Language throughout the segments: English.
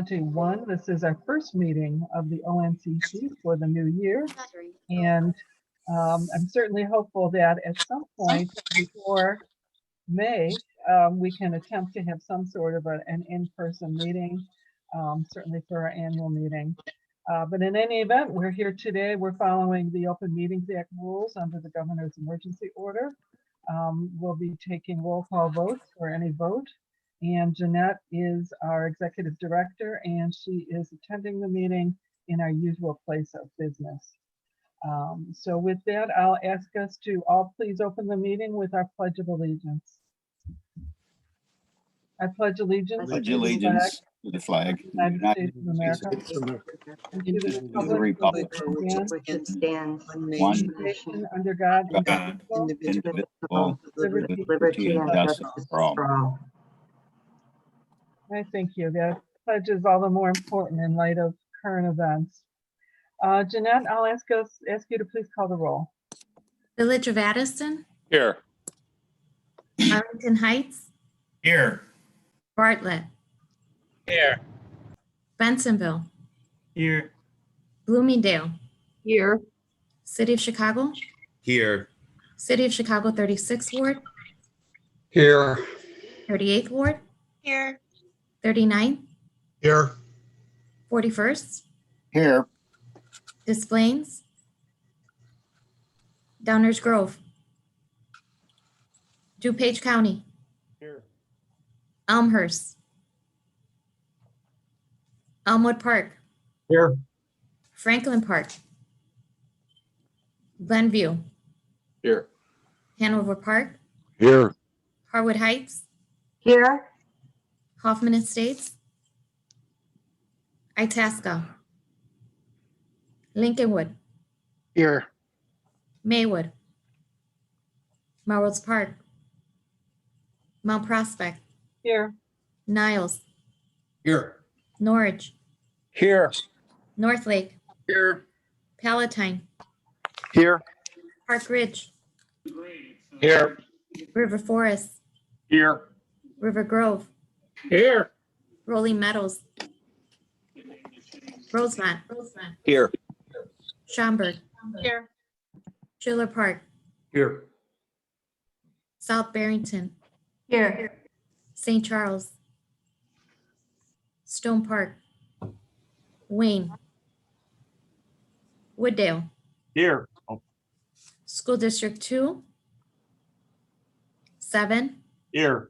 2021. This is our first meeting of the ONCC for the new year. And I'm certainly hopeful that at some point before May, we can attempt to have some sort of an in-person meeting, certainly for our annual meeting. But in any event, we're here today. We're following the Open Meetings Act rules under the Governor's emergency order. We'll be taking roll call votes for any vote. And Jeanette is our executive director, and she is attending the meeting in our usual place of business. So with that, I'll ask us to all please open the meeting with our Pledge of Allegiance. I pledge allegiance to the flag of the United States of America and to the republic which stands one nation under God, indivisible, liberty and justice for all. I thank you. That pledge is all the more important in light of current events. Jeanette, I'll ask you to please call the roll. Village of Addison. Here. Arlington Heights. Here. Bartlett. Here. Bensonville. Here. Bloomingdale. Here. City of Chicago. Here. City of Chicago 36th Ward. Here. 38th Ward. Here. 39th. Here. 41st. Here. Des Plaines. Downers Grove. DuPage County. Here. Elmhurst. Elmwood Park. Here. Franklin Park. Glenview. Here. Hanover Park. Here. Harwood Heights. Here. Hoffman Estates. Itasca. Lincolnwood. Here. Maywood. Melrose Park. Mount Prospect. Here. Niles. Here. Norwich. Here. North Lake. Here. Palatine. Here. Park Ridge. Here. River Forest. Here. River Grove. Here. Rolling Meadows. Rosemont. Here. Schaumburg. Here. Schiller Park. Here. South Barrington. Here. St. Charles. Stone Park. Wayne. Wooddale. Here. School District 2. 7. Here.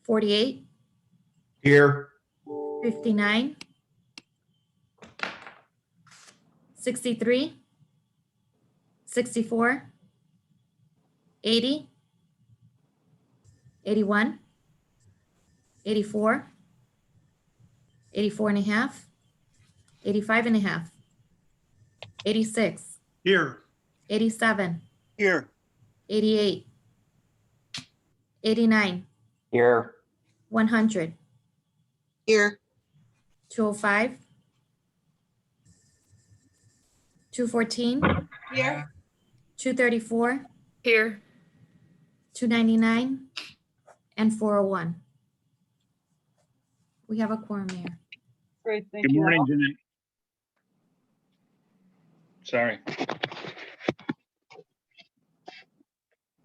48. Here. 59. 63. 64. 80. 81. 84. 84 and a half. 85 and a half. 86. Here. 87. Here. 88. 89. Here. 100. Here. 205. 214. Here. 234. Here. 299. And 401. We have a quorum here. Great, thank Good you. morning, Jeanette. Sorry.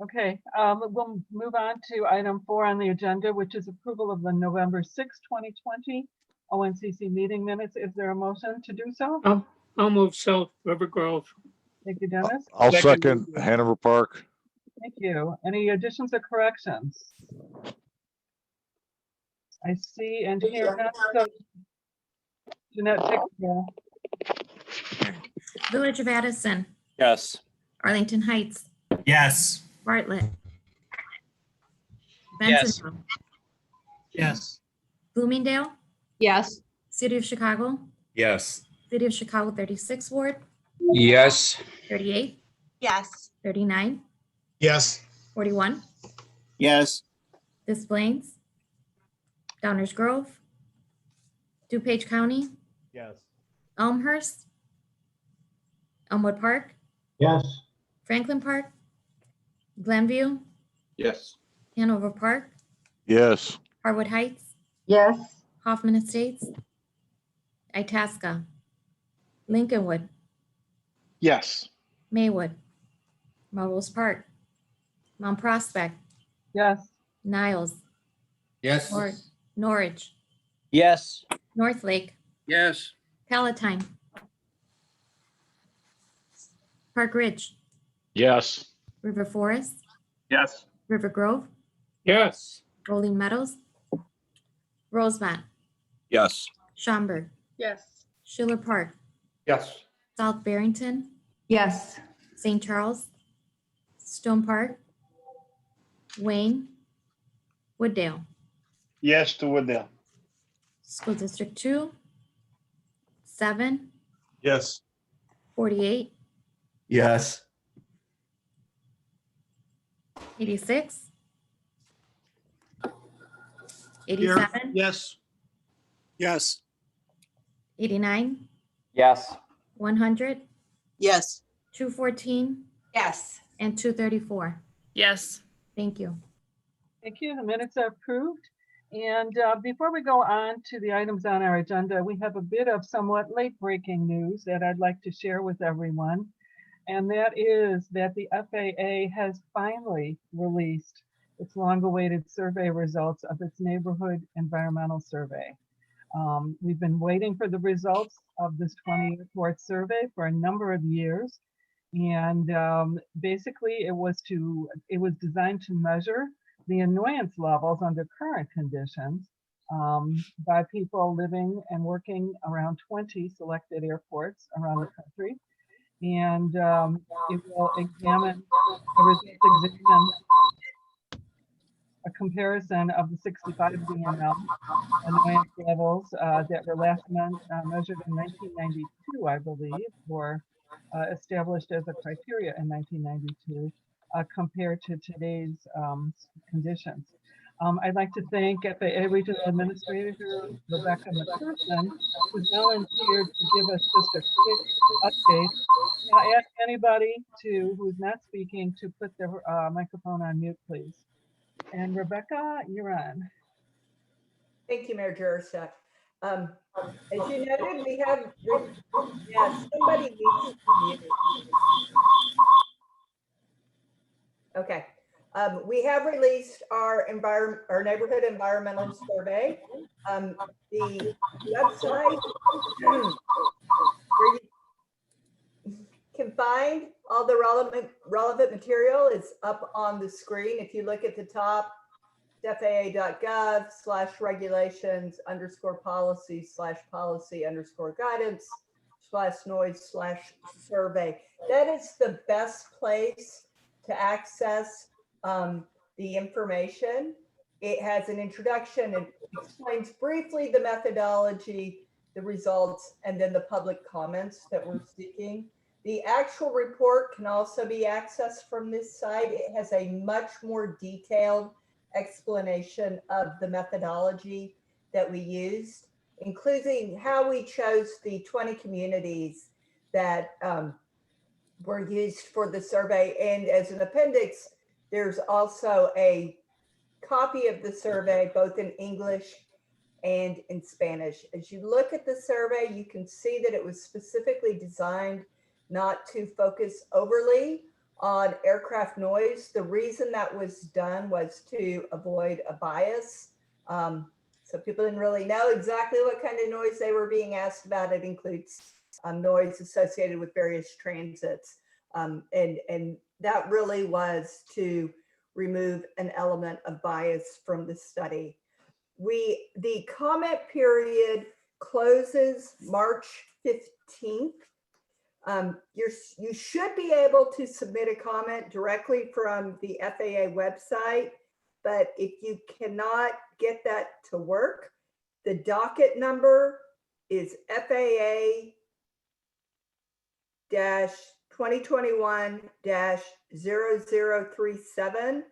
Okay, we'll move on to item 4 on the agenda, which is approval of the November 6, 2020 ONCC meeting minutes. Is there a motion to do so? I'll move South River Grove. Thank you, Dennis. I'll second Hanover Park. Thank you. Any additions or corrections? I see and hear none, so Jeanette, take the roll. Village of Addison. Yes. Arlington Heights. Yes. Bartlett. Yes. Bensonville. Yes. Bloomingdale. Yes. City of Chicago. Yes. City of Chicago 36th Ward. Yes. 38. Yes. 39. Yes. 41. Yes. Des Plaines. Downers Grove. DuPage County. Yes. Elmhurst. Elmwood Park. Yes. Franklin Park. Glenview. Yes. Hanover Park. Yes. Harwood Heights. Yes. Hoffman Estates. Itasca, Lincolnwood, Yes. Maywood, Melrose Park, Mount Prospect, Yes. Niles, Yes. Norwich, Yes. Northlake, Yes. Palatine, Park Ridge, Yes. River Forest, Yes. River Grove, Yes. Rolling Meadows, Rosemont, Yes. Schaumburg, Yes. Schiller Park, Yes. South Barrington, Yes. St. Charles, Stone Park, Wayne, Wooddale. Yes to Wooddale. School District 2, 7, Yes. 48, Yes. 86, 87, Yes. Yes. 89, Yes. 100, Yes. 214, Yes. and 234. Yes. Thank you. Thank you. The minutes are approved. And before we go on to the items on our agenda, we have a bit of somewhat late breaking news that I'd like to share with everyone. And that is that the FAA has finally released its long-awaited survey results of its neighborhood environmental survey. We've been waiting for the results of this 20 airport survey for a number of years. And basically it was designed to measure the annoyance levels under current conditions by people living and working around 20 selected airports around the country. And it will examine the results, examine a comparison of the 65 DML annoyance levels that were last measured in 1992, I believe, or established as a criteria in 1992, compared to today's conditions. I'd like to thank FAA Regional Administrator Rebecca McPherson, who volunteered to give us just a quick update. I ask anybody who's not speaking to put their microphone on mute, please. And Rebecca, you're on. Thank you, Mayor Jurasek. As you noted, we have, yeah, somebody needs to mute. Okay. We have released our neighborhood environmental survey. The website where you can find all the relevant material is up on the screen. If you look at the top, faa.gov/regulations/policy_guidance/noise/survey. That is the best place to access the information. It has an introduction and explains briefly the methodology, the results, and then the public comments that we're seeking. The actual report can also be accessed from this site. It has a much more detailed explanation of the methodology that we used, including how we chose the 20 communities that were used for the survey. And as an appendix, there's also a copy of the survey, both in English and in Spanish. As you look at the survey, you can see that it was specifically designed not to focus overly on aircraft noise. The reason that was done was to avoid a bias. So people didn't really know exactly what kind of noise they were being asked about. It includes noise associated with various transits. And that really was to remove an element of bias from the study. The comment period closes March 15th. You should be able to submit a comment directly from the FAA website, but if you cannot get that to work, the docket number is FAA-2021-0037,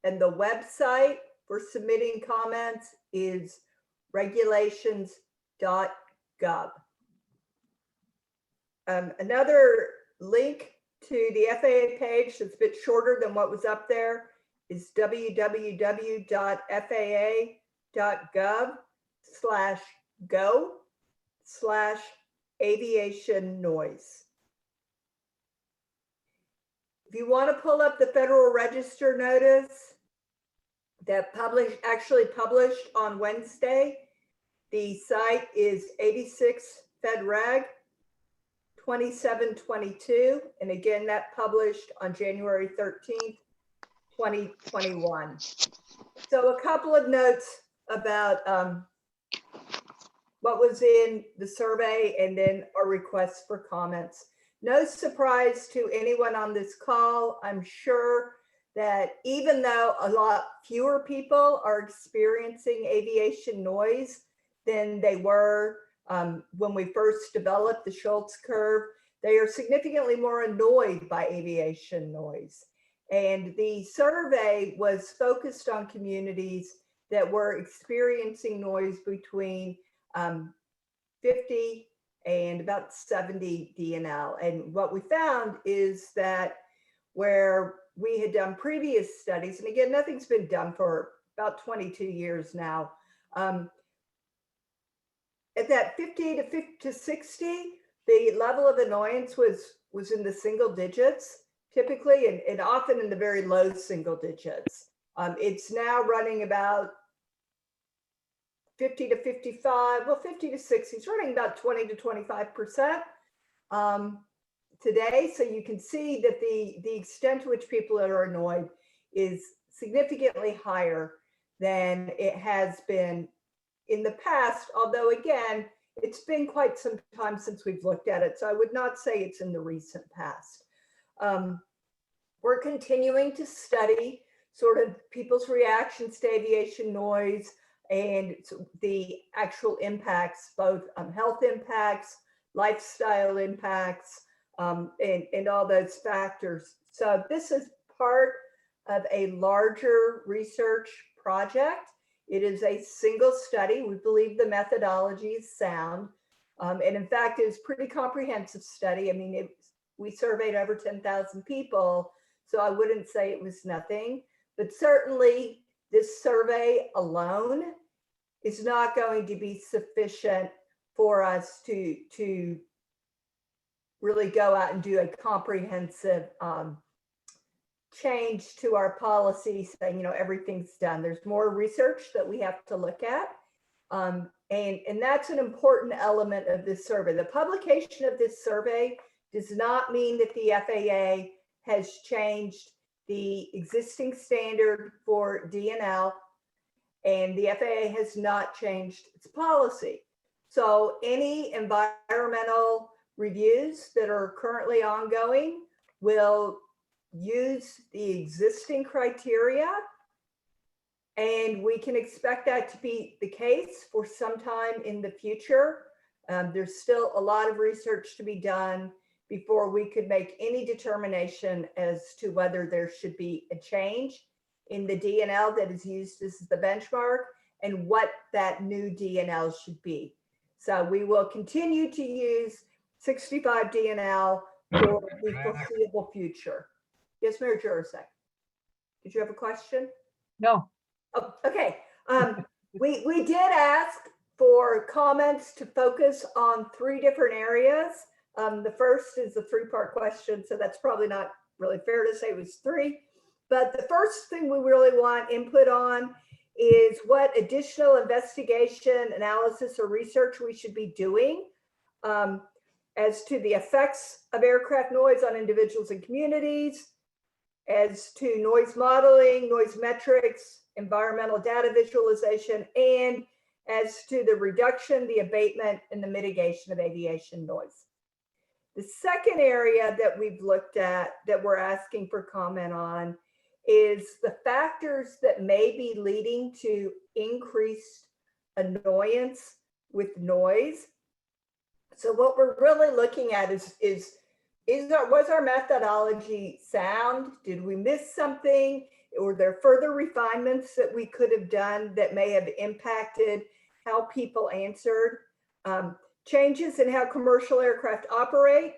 and the website for submitting comments is regulations.gov. Another link to the FAA page that's a bit shorter than what was up there is www.faa.gov/go/ /aviation noise. If you want to pull up the Federal Register notice that actually published on Wednesday, the site is 86 Fed Reg 2722. And again, that published on January 13th, 2021. So a couple of notes about what was in the survey and then our requests for comments. No surprise to anyone on this call, I'm sure that even though a lot fewer people are experiencing aviation noise than they were when we first developed the Schultz curve, they are significantly more annoyed by aviation noise. And the survey was focused on communities that were experiencing noise between 50 and about 70 DNL. And what we found is that where we had done previous studies, and again, nothing's been done for about 22 years now, at that 50 to 60, the level of annoyance was in the single digits, typically, and often in the very low single digits. It's now running about 50 to 55, well, 50 to 60, it's running about 20 to 25% today. So you can see that the extent to which people are annoyed is significantly higher than it has been in the past, although again, it's been quite some time since we've looked at it. So I would not say it's in the recent past. We're continuing to study sort of people's reactions to aviation noise and the actual impacts, both health impacts, lifestyle impacts, and all those factors. So this is part of a larger research project. It is a single study. We believe the methodology is sound. And in fact, it was a pretty comprehensive study. I mean, we surveyed over 10,000 people, so I wouldn't say it was nothing, but certainly this survey alone is not going to be sufficient for us to really go out and do a comprehensive change to our policy saying, you know, everything's done. There's more research that we have to look at. And that's an important element of this survey. The publication of this survey does not mean that the FAA has changed the existing standard for DNL, and the FAA has not changed its policy. So any environmental reviews that are currently ongoing will use the existing criteria, and we can expect that to be the case for some time in the future. There's still a lot of research to be done before we could make any determination as to whether there should be a change in the DNL that is used as the benchmark and what that new DNL should be. So we will continue to use 65 DNL for the foreseeable future. Yes, Mayor Jurasek. Did you have a question? No. Oh, okay. We did ask for comments to focus on 3 different areas. The first is a 3-part question, so that's probably not really fair to say it was 3. But the first thing we really want input on is what additional investigation, analysis, or research we should be doing as to the effects of aircraft noise on individuals and communities, as to noise modeling, noise metrics, environmental data visualization, and as to the reduction, the abatement, and the mitigation of aviation noise. The second area that we've looked at that we're asking for comment on is the factors that may be leading to increased annoyance with noise. So what we're really looking at was our methodology sound? Did we miss something? Were there further refinements that we could have done that may have impacted how people answered? Changes in how commercial aircraft operate.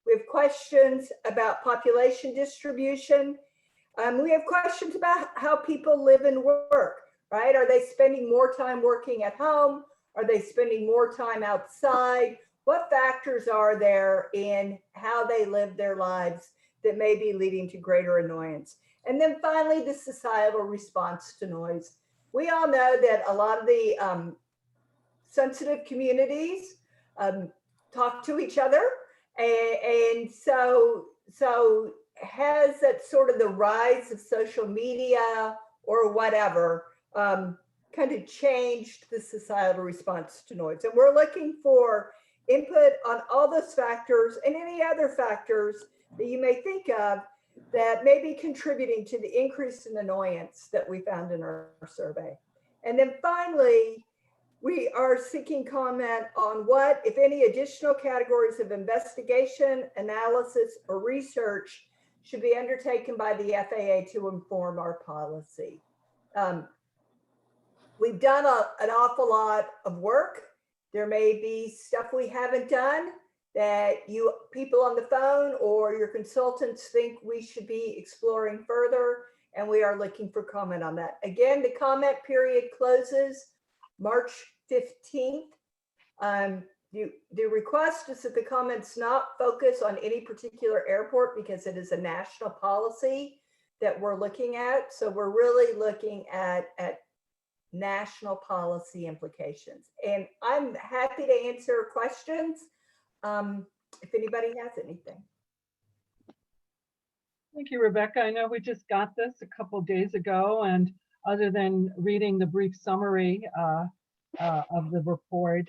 We have questions about population distribution. We have questions about how people live and work, right? Are they spending more time working at home? Are they spending more time outside? What factors are there in how they live their lives that may be leading to greater annoyance? And then finally, the societal response to noise. We all know that a lot of the sensitive communities talk to each other. And so has that sort of the rise of social media or whatever kind of changed the societal response to noise? And we're looking for input on all those factors and any other factors that you may think of that may be contributing to the increase in annoyance that we found in our survey. And then finally, we are seeking comment on what, if any, additional categories of investigation, analysis, or research should be undertaken by the FAA to inform our policy. We've done an awful lot of work. There may be stuff we haven't done that you people on the phone or your consultants think we should be exploring further, and we are looking for comment on that. Again, the comment period closes March 15th. The request is that the comments not focus on any particular airport because it is a national policy that we're looking at. So we're really looking at national policy implications. And I'm happy to answer questions if anybody has anything. Thank you, Rebecca. I know we just got this a couple days ago, and other than reading the brief summary of the report,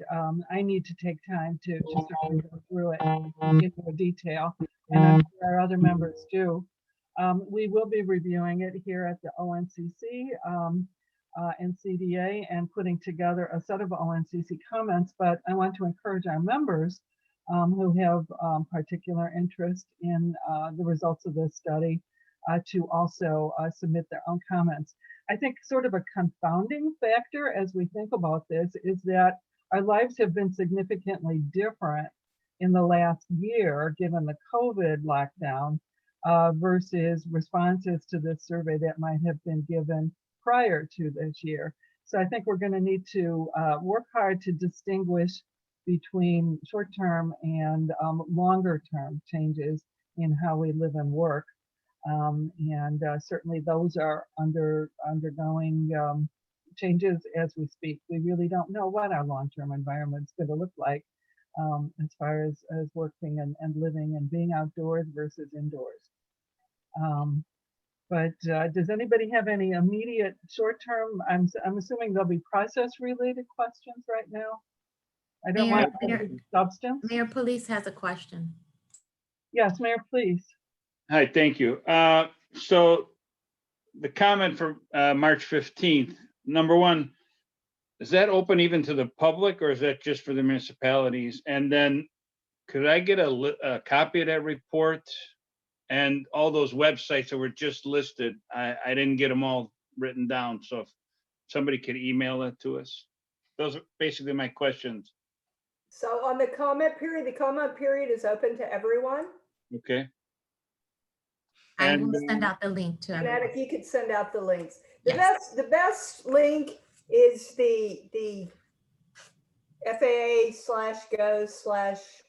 I need to take time to sort of go through it in more detail, and I'm sure our other members do. We will be reviewing it here at the ONCC and CDA and putting together a set of ONCC comments, but I want to encourage our members who have particular interest in the results of this study to also submit their own comments. I think sort of a confounding factor as we think about this is that our lives have been significantly different in the last year, given the COVID lockdown, versus responses to this survey that might have been given prior to this year. So I think we're going to need to work hard to distinguish between short-term and longer-term changes in how we live and work. And certainly those are undergoing changes as we speak. We really don't know what our long-term environment's going to look like as far as working and living and being outdoors versus indoors. But does anybody have any immediate short-term? I'm assuming there'll be process-related questions right now. I don't want substance. Mayor Police has a question. Yes, Mayor, please. Hi, thank you. So the comment for March 15th, number one, is that open even to the public or is that just for the municipalities? And then could I get a copy of that report and all those websites that were just listed? I didn't get them all written down. So if somebody could email it to us. Those are basically my questions. So on the comment period is open to everyone. Okay. I And will send out the link to And everyone. if you could send out the links. The Yes. best link is the FAA/go/noise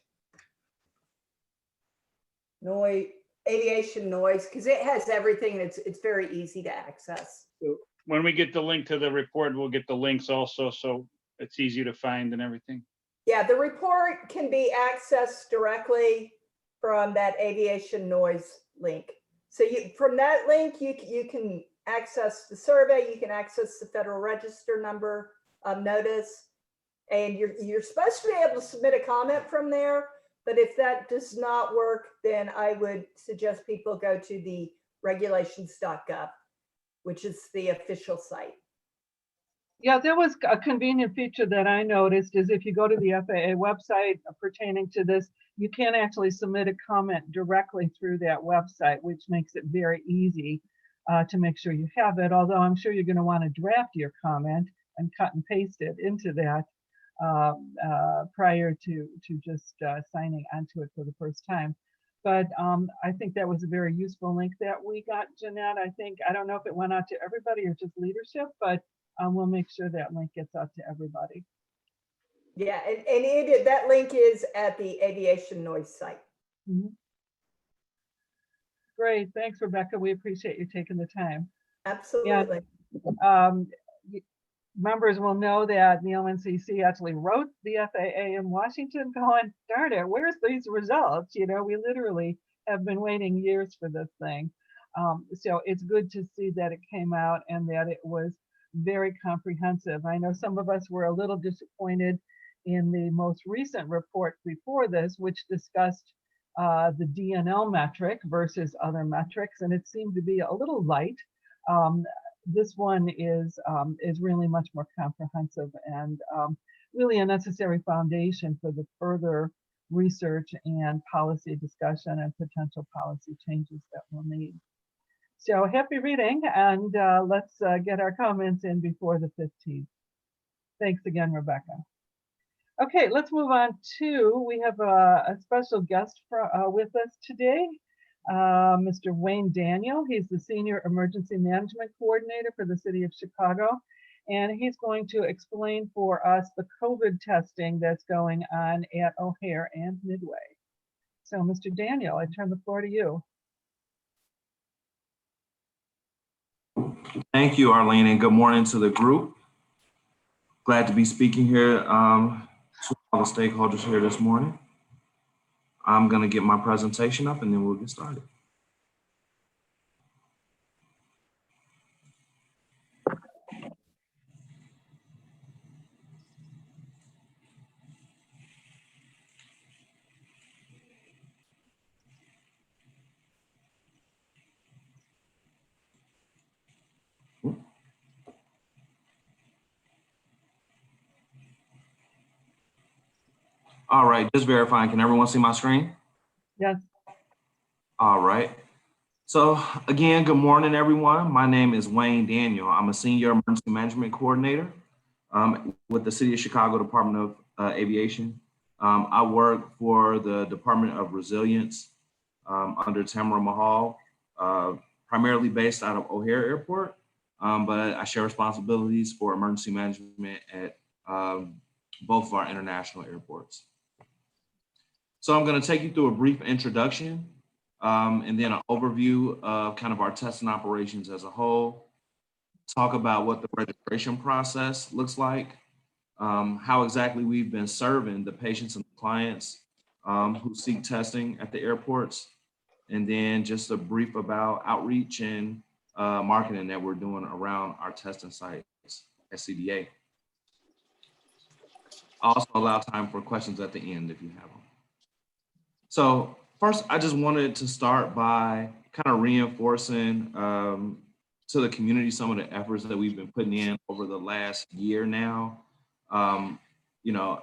aviation noise, because it has everything and it's very easy to access. when we get the link to the report, we'll get the links also, so it's easy to find and everything. Yeah, the report can be accessed directly from that aviation noise link. So from that link, you can access the survey, you can access the Federal Register number notice, and you're supposed to be able to submit a comment from there. But if that does not work, then I would suggest people go to the regulations.gov, which is the official site. Yeah, there was a convenient feature that I noticed is if you go to the FAA website pertaining to this, you can actually submit a comment directly through that website, which makes it very easy to make sure you have it. Although I'm sure you're going to want to draft your comment and cut and paste it into that prior to just signing onto it for the first time. But I think that was a very useful link that we got, Jeanette. I don't know if it went out to everybody or just leadership, but we'll make sure that link gets out to everybody. Yeah, and that link is at the aviation noise site. Mhm. Great, thanks, Rebecca. We appreciate you taking the time. Absolutely. Um, Members will know that the ONCC actually wrote the FAA in Washington going, darn it, where's these results? You know, we literally have been waiting years for this thing. So it's good to see that it came out and that it was very comprehensive. I know some of us were a little disappointed in the most recent report before this, which discussed the DNL metric versus other metrics, and it seemed to be a little light. This one is really much more comprehensive and really a necessary foundation for the further research and policy discussion and potential policy changes that we'll need. So happy reading, and let's get our comments in before the 15th. Thanks again, Rebecca. Okay, let's move on to, we have a special guest with us today. Mr. Wayne Daniel. He's the Senior Emergency Management Coordinator for the City of Chicago, and he's going to explain for us the COVID testing that's going on at O'Hare and Midway. So, Mr. Daniel, I turn the floor to you. Thank you, Arlene, and good morning to the group. Glad to be speaking here to all the stakeholders here this morning. I'm going to get my presentation up and then we'll get started. All right, just verifying. Can everyone see my screen? Yes. All right. So again, good morning, everyone. My name is Wayne Daniel. I'm a Senior Emergency Management Coordinator with the City of Chicago Department of Aviation. I work for the Department of Resilience under Tamara Mahal, primarily based out of O'Hare Airport, but I share responsibilities for emergency management at both of our international airports. So I'm going to take you through a brief introduction and then an overview of kind of our testing operations as a whole, talk about what the registration process looks like, how exactly we've been serving the patients and clients who seek testing at the airports, and then just a brief about outreach and marketing that we're doing around our testing sites at CDA. I'll also allow time for questions at the end if you have them. So first, I just wanted to start by kind of reinforcing to the community some of the efforts that we've been putting in over the last year now. You know,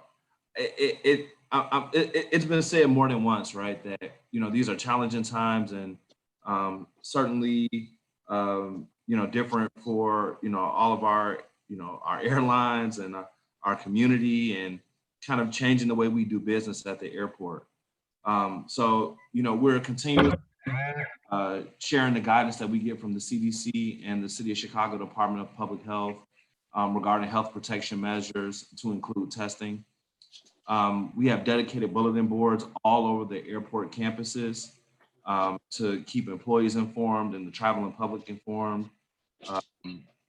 it's been said more than once, right, that, you know, these are challenging times and certainly, you know, different for, you know, all of our, you know, our airlines and our community and kind of changing the way we do business at the airport. So, you know, we're continuously sharing the guidance that we get from the CDC and the City of Chicago Department of Public Health regarding health protection measures to include testing. We have dedicated bulletin boards all over the airport campuses to keep employees informed and the traveling public informed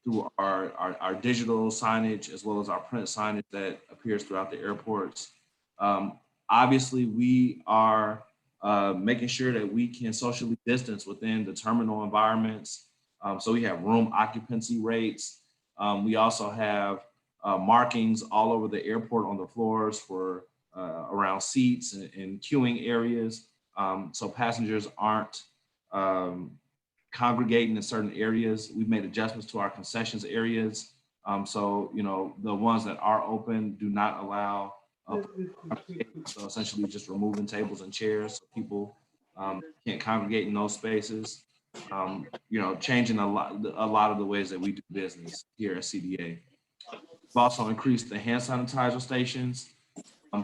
through our digital signage as well as our print signage that appears throughout the airports. Obviously, we are making sure that we can socially distance within the terminal environments. So we have room occupancy rates. We also have markings all over the airport on the floors for around seats and queuing areas. So passengers aren't congregating in certain areas. We've made adjustments to our concessions areas. So, you know, the ones that are open do not allow so essentially just removing tables and chairs so people can't congregate in those spaces. You know, changing a lot of the ways that we do business here at CDA. We've also increased the hand sanitizer stations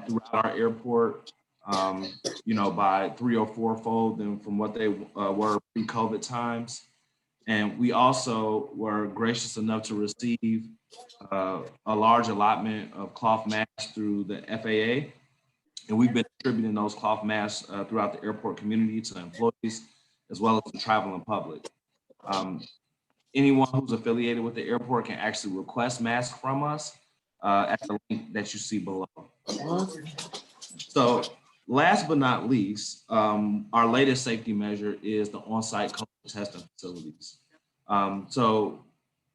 throughout our airport, you know, by 3 or 4-fold than from what they were pre-COVID times. And we also were gracious enough to receive a large allotment of cloth masks through the FAA. And we've been distributing those cloth masks throughout the airport community to employees as well as the traveling public. Anyone who's affiliated with the airport can actually request masks from us at the link that you see below. So last but not least, our latest safety measure is the on-site COVID testing facilities. So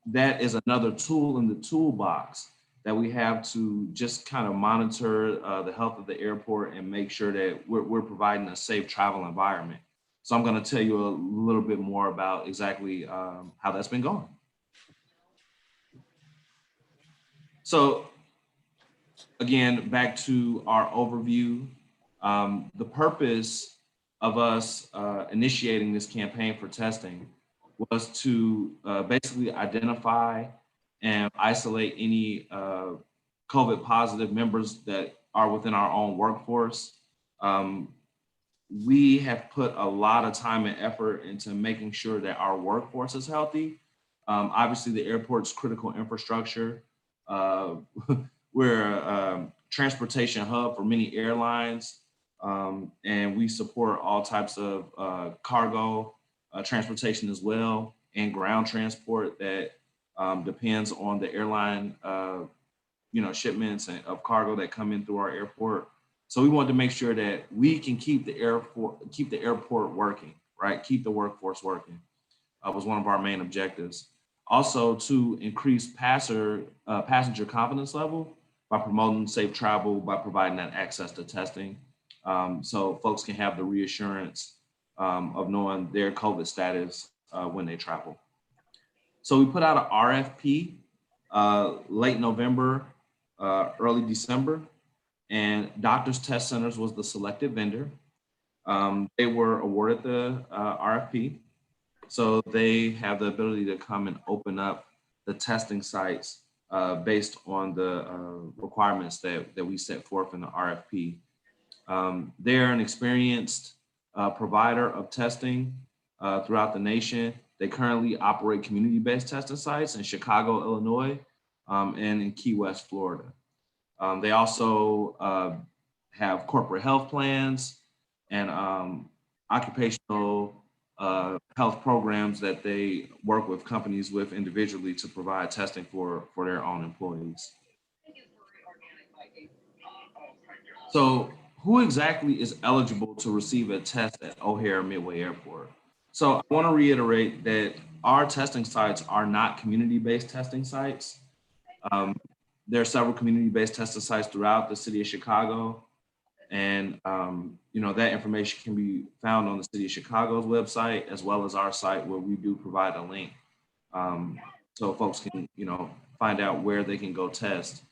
that is another tool in the toolbox that we have to just kind of monitor the health of the airport and make sure that we're providing a safe travel environment. So I'm going to tell you a little bit more about exactly how that's been going. So again, back to our overview, the purpose of us initiating this campaign for testing was to basically identify and isolate any COVID positive members that are within our own workforce. We have put a lot of time and effort into making sure that our workforce is healthy. Obviously, the airport's critical infrastructure. We're a transportation hub for many airlines, and we support all types of cargo transportation as well, and ground transport that depends on the airline, shipments of cargo that come in through our airport. So we wanted to make sure that we can keep the airport working, right? Keep the workforce working. Was one of our main objectives. Also, to increase passenger confidence level by promoting safe travel, by providing that access to testing, so folks can have the reassurance of knowing their COVID status when they travel. So we put out an RFP late November, early December, and Doctors Test Centers was the selected vendor. They were awarded the RFP. So they have the ability to come and open up the testing sites based on the requirements that we set forth in the RFP. They're an experienced provider of testing throughout the nation. They currently operate community-based testing sites in Chicago, Illinois, and in Key West, Florida. They also have corporate health plans and occupational health programs that they work with companies with individually to provide testing for their own employees. So who exactly is eligible to receive a test at O'Hare Midway Airport? So I want to reiterate that our testing sites are not community-based testing sites. There are several community-based testing sites throughout the city of Chicago. And that information can be found on the City of Chicago's website, as well as our site, where we do provide a link. So folks can, find out where they can go test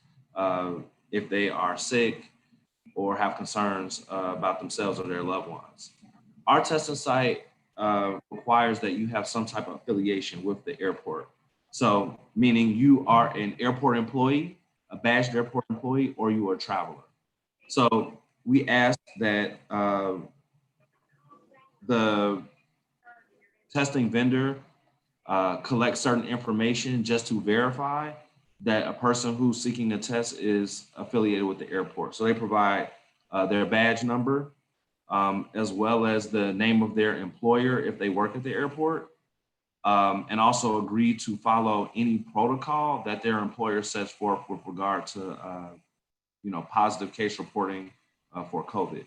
if they are sick or have concerns about themselves or their loved ones. Our testing site requires that you have some type of affiliation with the airport. So meaning you are an airport employee, a badged airport employee, or you are a traveler. So we ask that the testing vendor collect certain information just to verify that a person who's seeking the test is affiliated with the airport. So they provide their badge number, as well as the name of their employer if they work at the airport, and also agree to follow any protocol that their employer sets forth with regard to positive case reporting for COVID.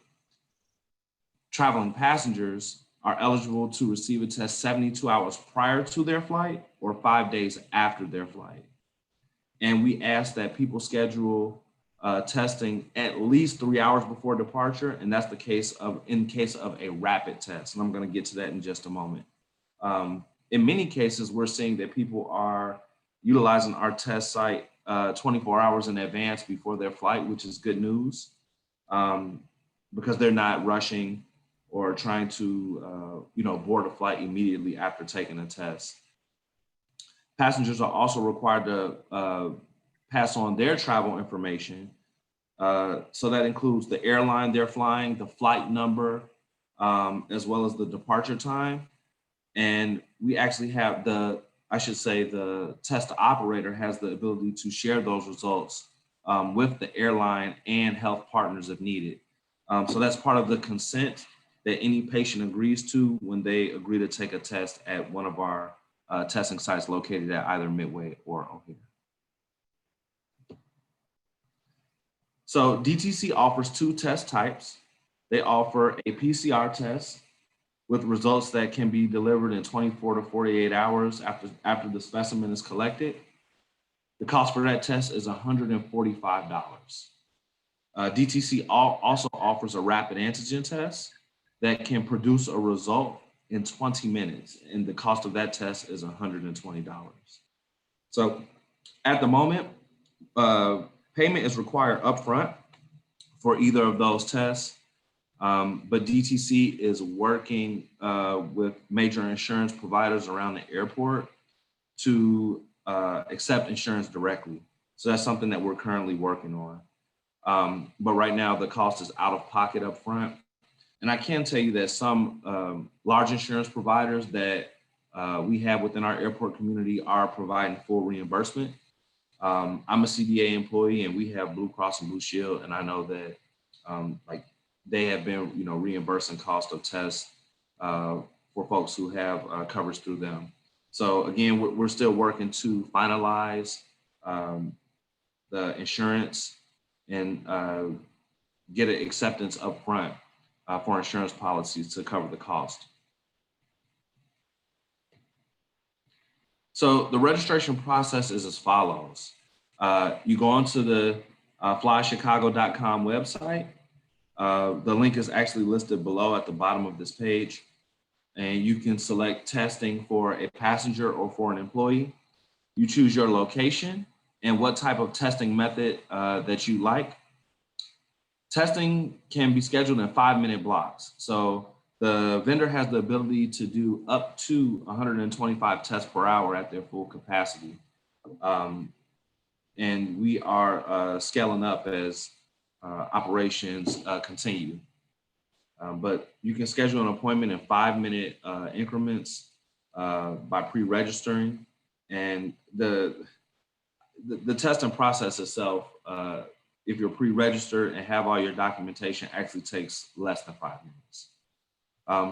Traveling passengers are eligible to receive a test 72 hours prior to their flight or 5 days after their flight. And we ask that people schedule testing at least 3 hours before departure, and that's the case in case of a rapid test. And I'm going to get to that in just a moment. In many cases, we're seeing that people are utilizing our test site 24 hours in advance before their flight, which is good news, because they're not rushing or trying to board a flight immediately after taking a test. Passengers are also required to pass on their travel information. So that includes the airline they're flying, the flight number, as well as the departure time. And we actually have the I should say the test operator has the ability to share those results with the airline and health partners if needed. So that's part of the consent that any patient agrees to when they agree to take a test at one of our testing sites located at either Midway or O'Hare. So DTC offers 2 test types. They offer a PCR test with results that can be delivered in 24 to 48 hours after the specimen is collected. The cost for that test is $145. DTC also offers a rapid antigen test that can produce a result in 20 minutes, and the cost of that test is $120. So at the moment, payment is required upfront for either of those tests, but DTC is working with major insurance providers around the airport to accept insurance directly. So that's something that we're currently working on. But right now the cost is out of pocket upfront. And I can tell you that some large insurance providers that we have within our airport community are providing full reimbursement. I'm a CDA employee and we have Blue Cross and Blue Shield, and I know that like they have been, reimbursing cost of tests for folks who have coverage through them. So again, we're still working to finalize the insurance and get an acceptance up front for insurance policies to cover the cost. So the registration process is as follows. You go onto the flychicago.com website. The link is actually listed below at the bottom of this page. And you can select testing for a passenger or for an employee. You choose your location and what type of testing method that you like. Testing can be scheduled in 5-minute blocks. So the vendor has the ability to do up to 125 tests per hour at their full capacity. And we are scaling up as operations continue. But you can schedule an appointment in 5-minute increments by pre-registering. And the testing process itself, if you're pre-registered and have all your documentation, actually takes less than 5 minutes.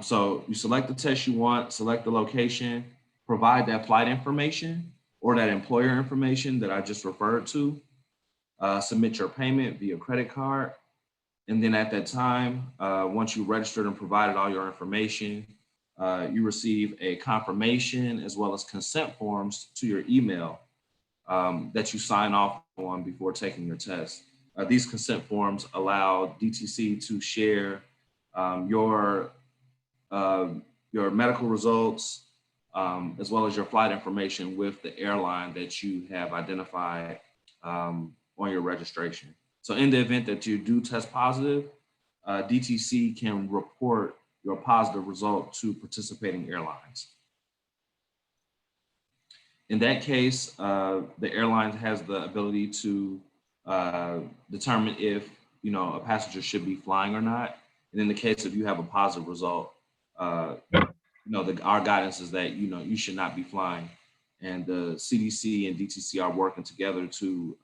So you select the test you want, select the location, provide that flight information or that employer information that I just referred to, submit your payment via credit card. And then at that time, once you registered and provided all your information, you receive a confirmation as well as consent forms to your email that you sign off on before taking your test. These consent forms allow DTC to share your medical results as well as your flight information with the airline that you have identified on your registration. So in the event that you do test positive, DTC can report your positive result to participating airlines. In that case, the airline has the ability to determine if a passenger should be flying or not. And in the case if you have a positive result, our guidance is that you should not be flying. And the CDC and DTC are working together to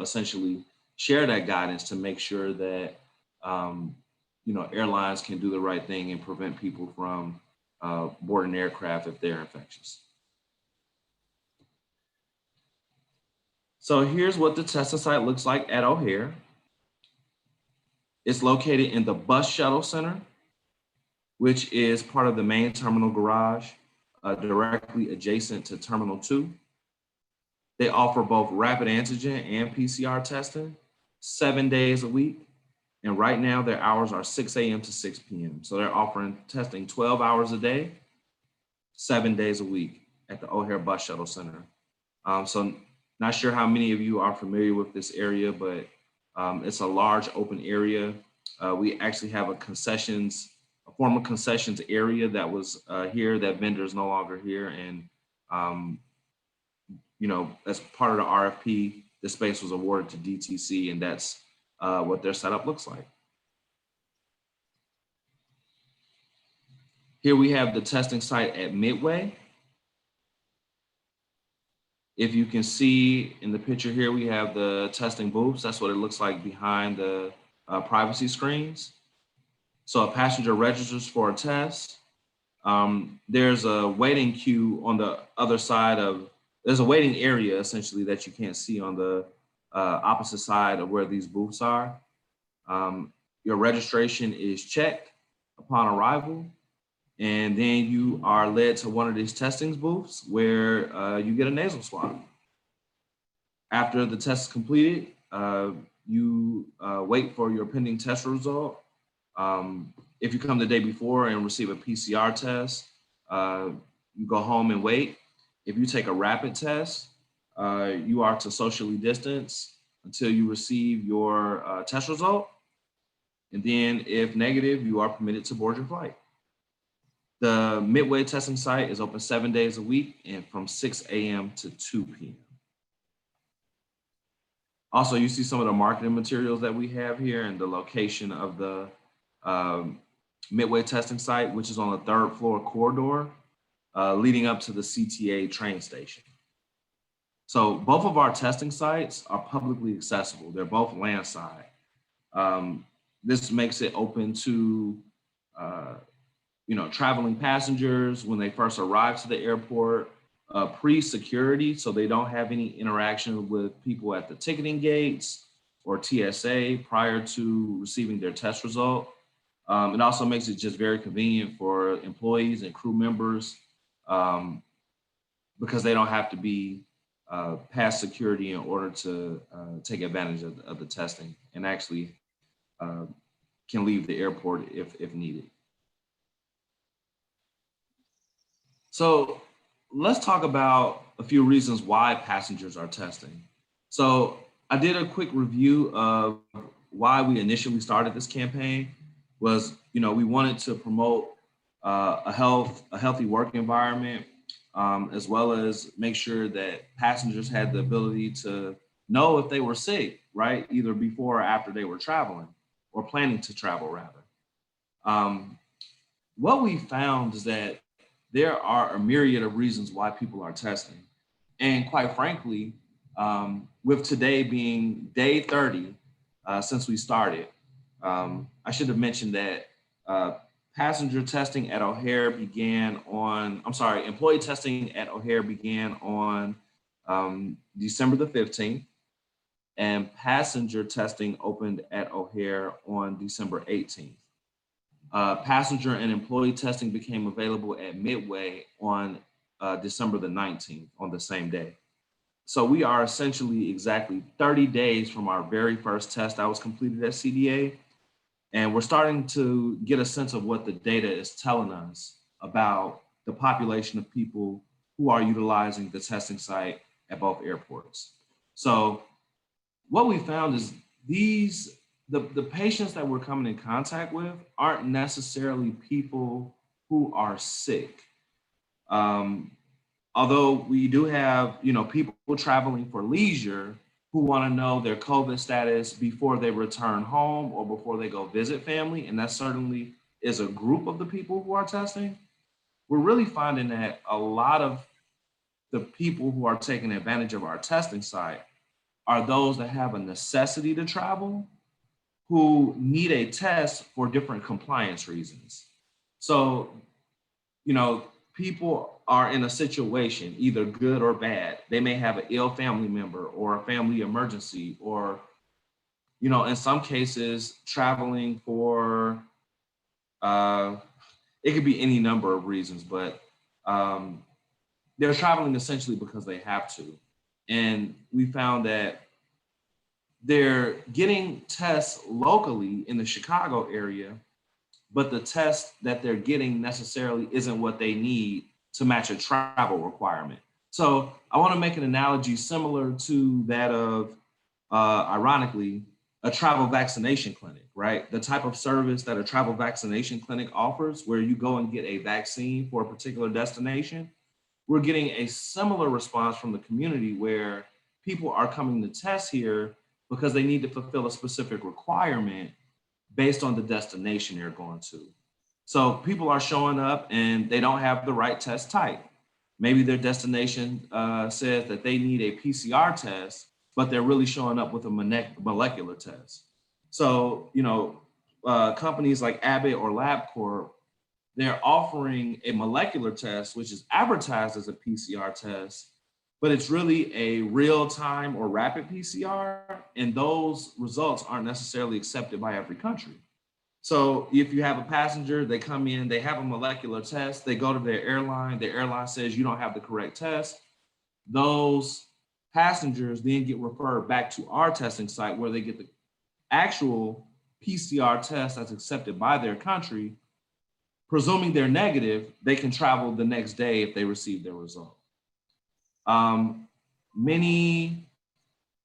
essentially share that guidance to make sure that airlines can do the right thing and prevent people from boarding aircraft if they're infectious. So here's what the testing site looks like at O'Hare. It's located in the bus shuttle center, which is part of the main terminal garage, directly adjacent to Terminal 2. They offer both rapid antigen and PCR testing 7 days a week. And right now their hours are 6 a.m. to 6 p.m. So they're offering testing 12 hours a day, 7 days a week at the O'Hare Bus Shuttle Center. So not sure how many of you are familiar with this area, but it's a large open area. We actually have a former concessions area that was here, that vendor is no longer here. And, as part of the RFP, the space was awarded to DTC, and that's what their setup looks like. Here we have the testing site at Midway. If you can see in the picture here, we have the testing booths. That's what it looks like behind the privacy screens. So a passenger registers for a test. There's a waiting queue on the other side of, there's a waiting area essentially that you can't see on the opposite side of where these booths are. Your registration is checked upon arrival, and then you are led to one of these testing booths where you get a nasal swab. After the test is completed, you wait for your pending test result. If you come the day before and receive a PCR test, you go home and wait. If you take a rapid test, you are to socially distance until you receive your test result. And then if negative, you are permitted to board your flight. The Midway testing site is open 7 days a week and from 6 a.m. to 2 p.m. Also, you see some of the marketing materials that we have here and the location of the Midway testing site, which is on the 3rd floor corridor, leading up to the CTA train station. So both of our testing sites are publicly accessible. They're both landside. This makes it open to traveling passengers when they first arrive to the airport, pre-security, so they don't have any interaction with people at the ticketing gates or TSA prior to receiving their test result. It also makes it just very convenient for employees and crew members because they don't have to be past security in order to take advantage of the testing, and actually can leave the airport if needed. So let's talk about a few reasons why passengers are testing. So I did a quick review of why we initially started this campaign. Was, we wanted to promote a healthy work environment, as well as make sure that passengers had the ability to know if they were sick, right? Either before or after they were traveling or planning to travel rather. What we found is that there are a myriad of reasons why people are testing. And quite frankly, with today being day 30 since we started, I should have mentioned that passenger testing at O'Hare began on, employee testing at O'Hare began on December the 15th, and passenger testing opened at O'Hare on December 18th. Passenger and employee testing became available at Midway on December the 19th, on the same day. So we are essentially exactly 30 days from our very first test that was completed at CDA. And we're starting to get a sense of what the data is telling us about the population of people who are utilizing the testing site at both airports. So what we found is the patients that we're coming in contact with aren't necessarily people who are sick. Although we do have, people traveling for leisure who want to know their COVID status before they return home or before they go visit family. And that certainly is a group of the people who are testing. We're really finding that a lot of the people who are taking advantage of our testing site are those that have a necessity to travel, who need a test for different compliance reasons. So, people are in a situation, either good or bad. They may have an ill family member or a family emergency, or, in some cases, traveling for, it could be any number of reasons, but they're traveling essentially because they have to. And we found that they're getting tests locally in the Chicago area, but the test that they're getting necessarily isn't what they need to match a travel requirement. So I want to make an analogy similar to that of, ironically, a travel vaccination clinic, right? The type of service that a travel vaccination clinic offers, where you go and get a vaccine for a particular destination. We're getting a similar response from the community where people are coming to test here because they need to fulfill a specific requirement based on the destination they're going to. So people are showing up and they don't have the right test type. Maybe their destination says that they need a PCR test, but they're really showing up with a molecular test. So, companies like Abbott or LabCorp, they're offering a molecular test, which is advertised as a PCR test, but it's really a real-time or rapid PCR, and those results aren't necessarily accepted by every country. So if you have a passenger, they come in, they have a molecular test, they go to their airline says you don't have the correct test. Those passengers then get referred back to our testing site where they get the actual PCR test that's accepted by their country. Presuming they're negative, they can travel the next day if they receive their result. Many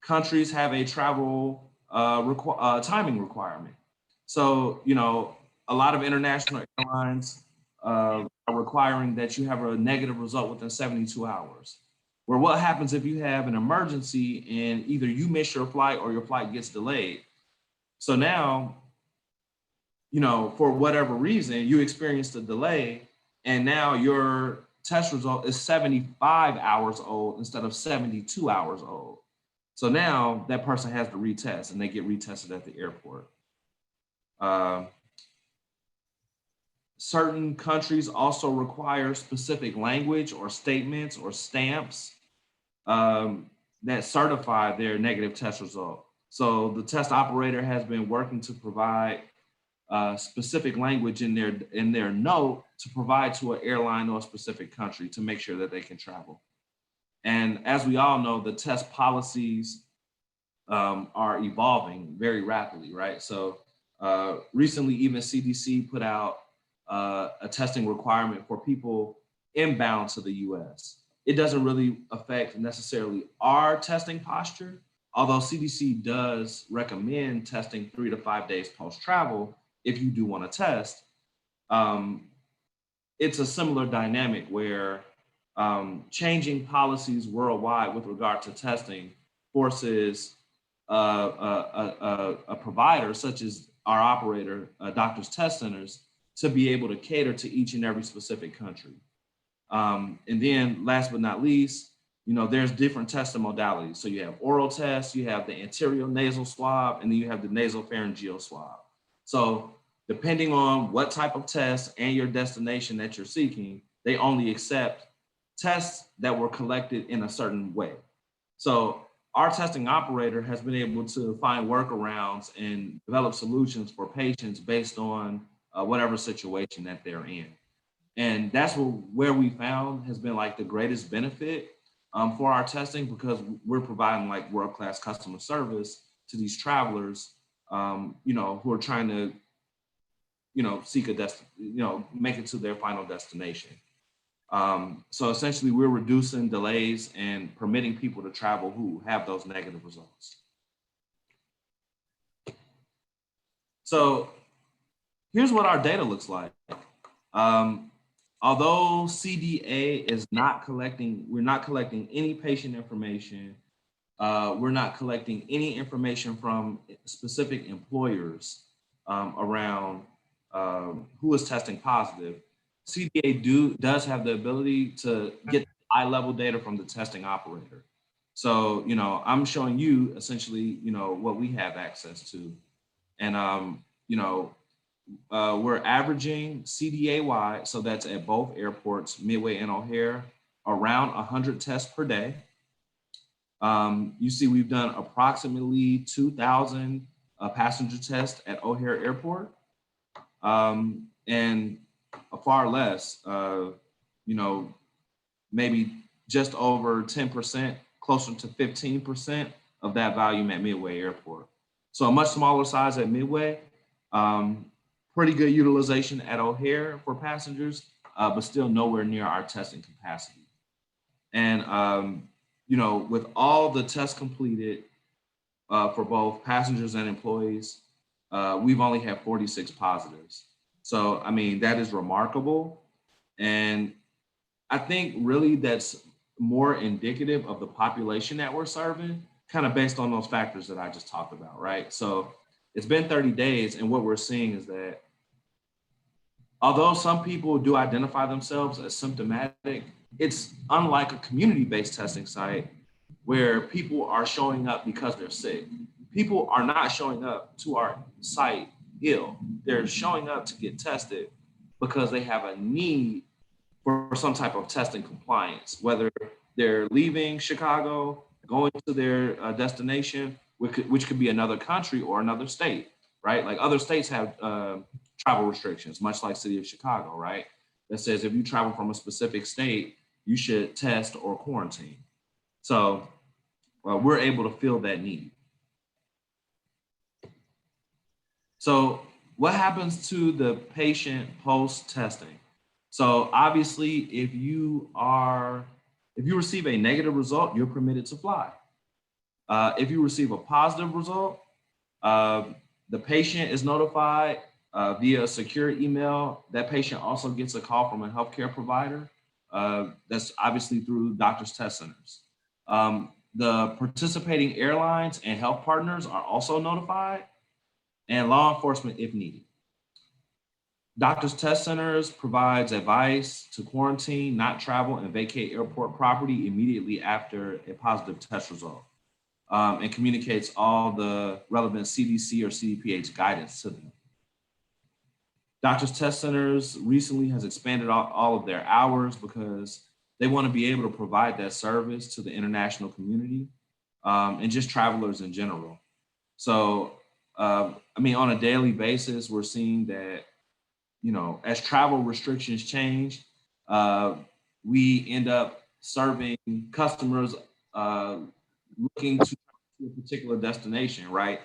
countries have a travel timing requirement. So, a lot of international airlines are requiring that you have a negative result within 72 hours. Where what happens if you have an emergency and either you miss your flight or your flight gets delayed? So now, for whatever reason, you experienced a delay and now your test result is 75 hours old instead of 72 hours old. So now that person has to retest and they get retested at the airport. Certain countries also require specific language or statements or stamps that certify their negative test result. So the test operator has been working to provide specific language in their note to provide to an airline or a specific country to make sure that they can travel. And as we all know, the test policies are evolving very rapidly, right? So recently, even CDC put out a testing requirement for people inbound to the US. It doesn't really affect necessarily our testing posture, although CDC does recommend testing 3 to 5 days post-travel if you do want to test. It's a similar dynamic where changing policies worldwide with regard to testing forces a provider such as our operator, Doctors Test Centers, to be able to cater to each and every specific country. And then last but not least, there's different testing modalities. So you have oral tests, you have the anterior nasal swab, and then you have the nasopharyngeal swab. So depending on what type of test and your destination that you're seeking, they only accept tests that were collected in a certain way. So our testing operator has been able to find workarounds and develop solutions for patients based on whatever situation that they're in. And that's where we found has been like the greatest benefit for our testing, because we're providing like world-class customer service to these travelers, who are trying to, seek make it to their final destination. So essentially we're reducing delays and permitting people to travel who have those negative results. So here's what our data looks like. Although CDA is we're not collecting any patient information. We're not collecting any information from specific employers around who is testing positive. CDA does have the ability to get high-level data from the testing operator. So, I'm showing you essentially, what we have access to. And, we're averaging CDA-wide, so that's at both airports, Midway and O'Hare, around 100 tests per day. You see we've done approximately 2,000 passenger tests at O'Hare Airport. And far less, maybe just over 10%, closer to 15% of that volume at Midway Airport. So a much smaller size at Midway, pretty good utilization at O'Hare for passengers, but still nowhere near our testing capacity. And, with all the tests completed for both passengers and employees, we've only had 46 positives. So, that is remarkable. And I think really that's more indicative of the population that we're serving, kind of based on those factors that I just talked about, right? So it's been 30 days, and what we're seeing is that although some people do identify themselves as symptomatic, it's unlike a community-based testing site where people are showing up because they're sick. People are not showing up to our site ill. They're showing up to get tested because they have a need for some type of testing compliance, whether they're leaving Chicago, going to their destination, which could be another country or another state, right? Like other states have travel restrictions, much like City of Chicago, right? That says if you travel from a specific state, you should test or quarantine. So we're able to fill that need. So what happens to the patient post-testing? So obviously, if you receive a negative result, you're permitted to fly. If you receive a positive result, the patient is notified via a secure email. That patient also gets a call from a healthcare provider. That's obviously through doctors' test centers. The participating airlines and health partners are also notified, and law enforcement if needed. Doctors' test centers provides advice to quarantine, not travel, and vacate airport property immediately after a positive test result, and communicates all the relevant CDC or CDPH guidance to them. Doctors' test centers recently has expanded all of their hours because they want to be able to provide that service to the international community and just travelers in general. So, I mean, on a daily basis, we're seeing that, you know, as travel restrictions change, we end up serving customers looking to a particular destination, right?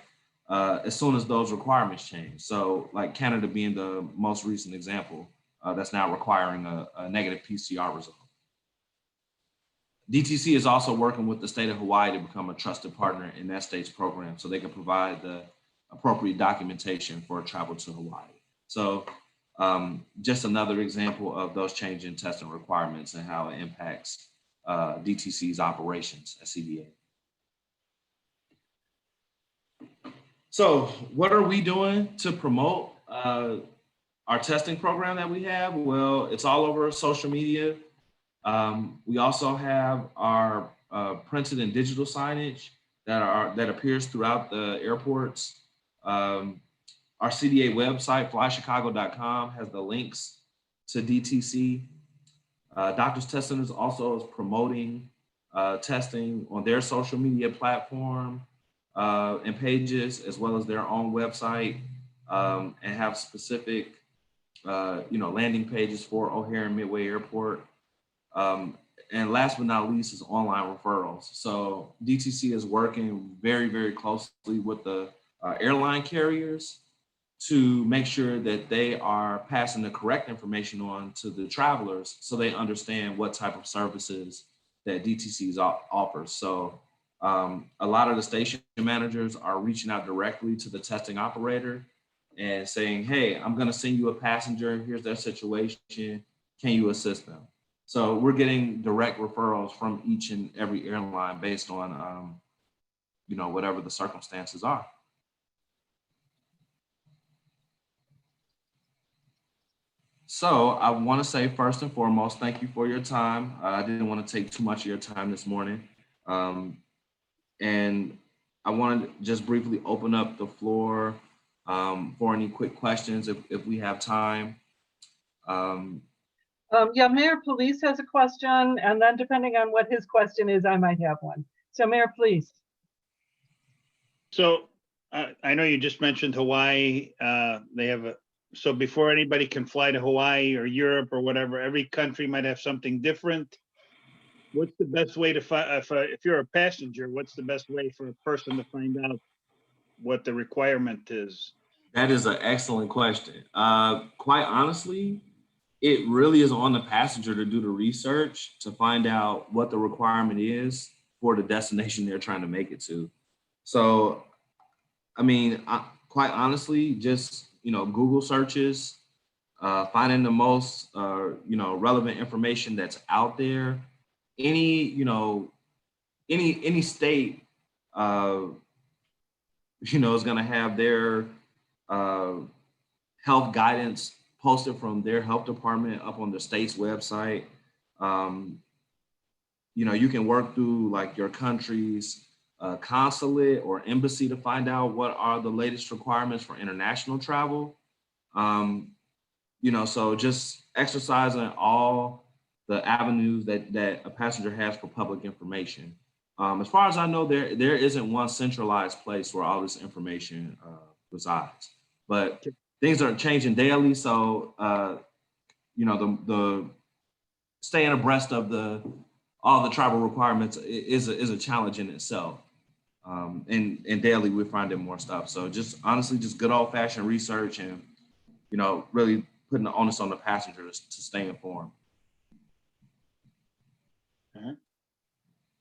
As soon as those requirements change. So like Canada being the most recent example, that's now requiring a negative PCR result. DTC is also working with the state of Hawaii to become a trusted partner in that state's program so they can provide the appropriate documentation for travel to Hawaii. So just another example of those changing testing requirements and how it impacts DTC's operations at CBA. So what are we doing to promote our testing program that we have? Well, it's all over social media. We also have our printed and digital signage that appears throughout the airports. Our CDA website, flychicago.com, has the links to DTC. Doctors Test Centers also is promoting testing on their social media platform and pages, as well as their own website, and have specific, landing pages for O'Hare and Midway Airport. And last but not least is online referrals. So DTC is working very, very closely with the airline carriers to make sure that they are passing the correct information on to the travelers so they understand what type of services that DTC offers. So a lot of the station managers are reaching out directly to the testing operator and saying, hey, I'm gonna send you a passenger, here's their situation, can you assist them? So we're getting direct referrals from each and every airline based on, whatever the circumstances are. So I want to say first and foremost, thank you for your time. I didn't want to take too much of your time this morning. And I wanted to just briefly open up the floor for any quick questions if we have time. Yeah, Mayor Police has a question, and then depending on what his question is, I might have one. So Mayor Police. So I know you just mentioned Hawaii. They have so before anybody can fly to Hawaii or Europe or whatever, every country might have something different. What's the best way to find, if you're a passenger, what's the best way for a person to find out what the requirement is? That is an excellent question. Quite honestly, it really is on the passenger to do the research to find out what the requirement is for the destination they're trying to make it to. So, I mean, quite honestly, just, Google searches, finding the most, relevant information that's out there. Any state, is going to have their health guidance posted from their health department up on the state's website. You know, you can work through like your country's consulate or embassy to find out what are the latest requirements for international travel. You know, so just exercising all the avenues that a passenger has for public information. As far as I know, there isn't one centralized place where all this information resides, but things are changing daily. So, you know, the staying abreast of all the travel requirements is a challenge in itself. And daily we're finding more stuff. So just honestly, just good old fashioned research and, you know, really putting the onus on the passengers to stay informed.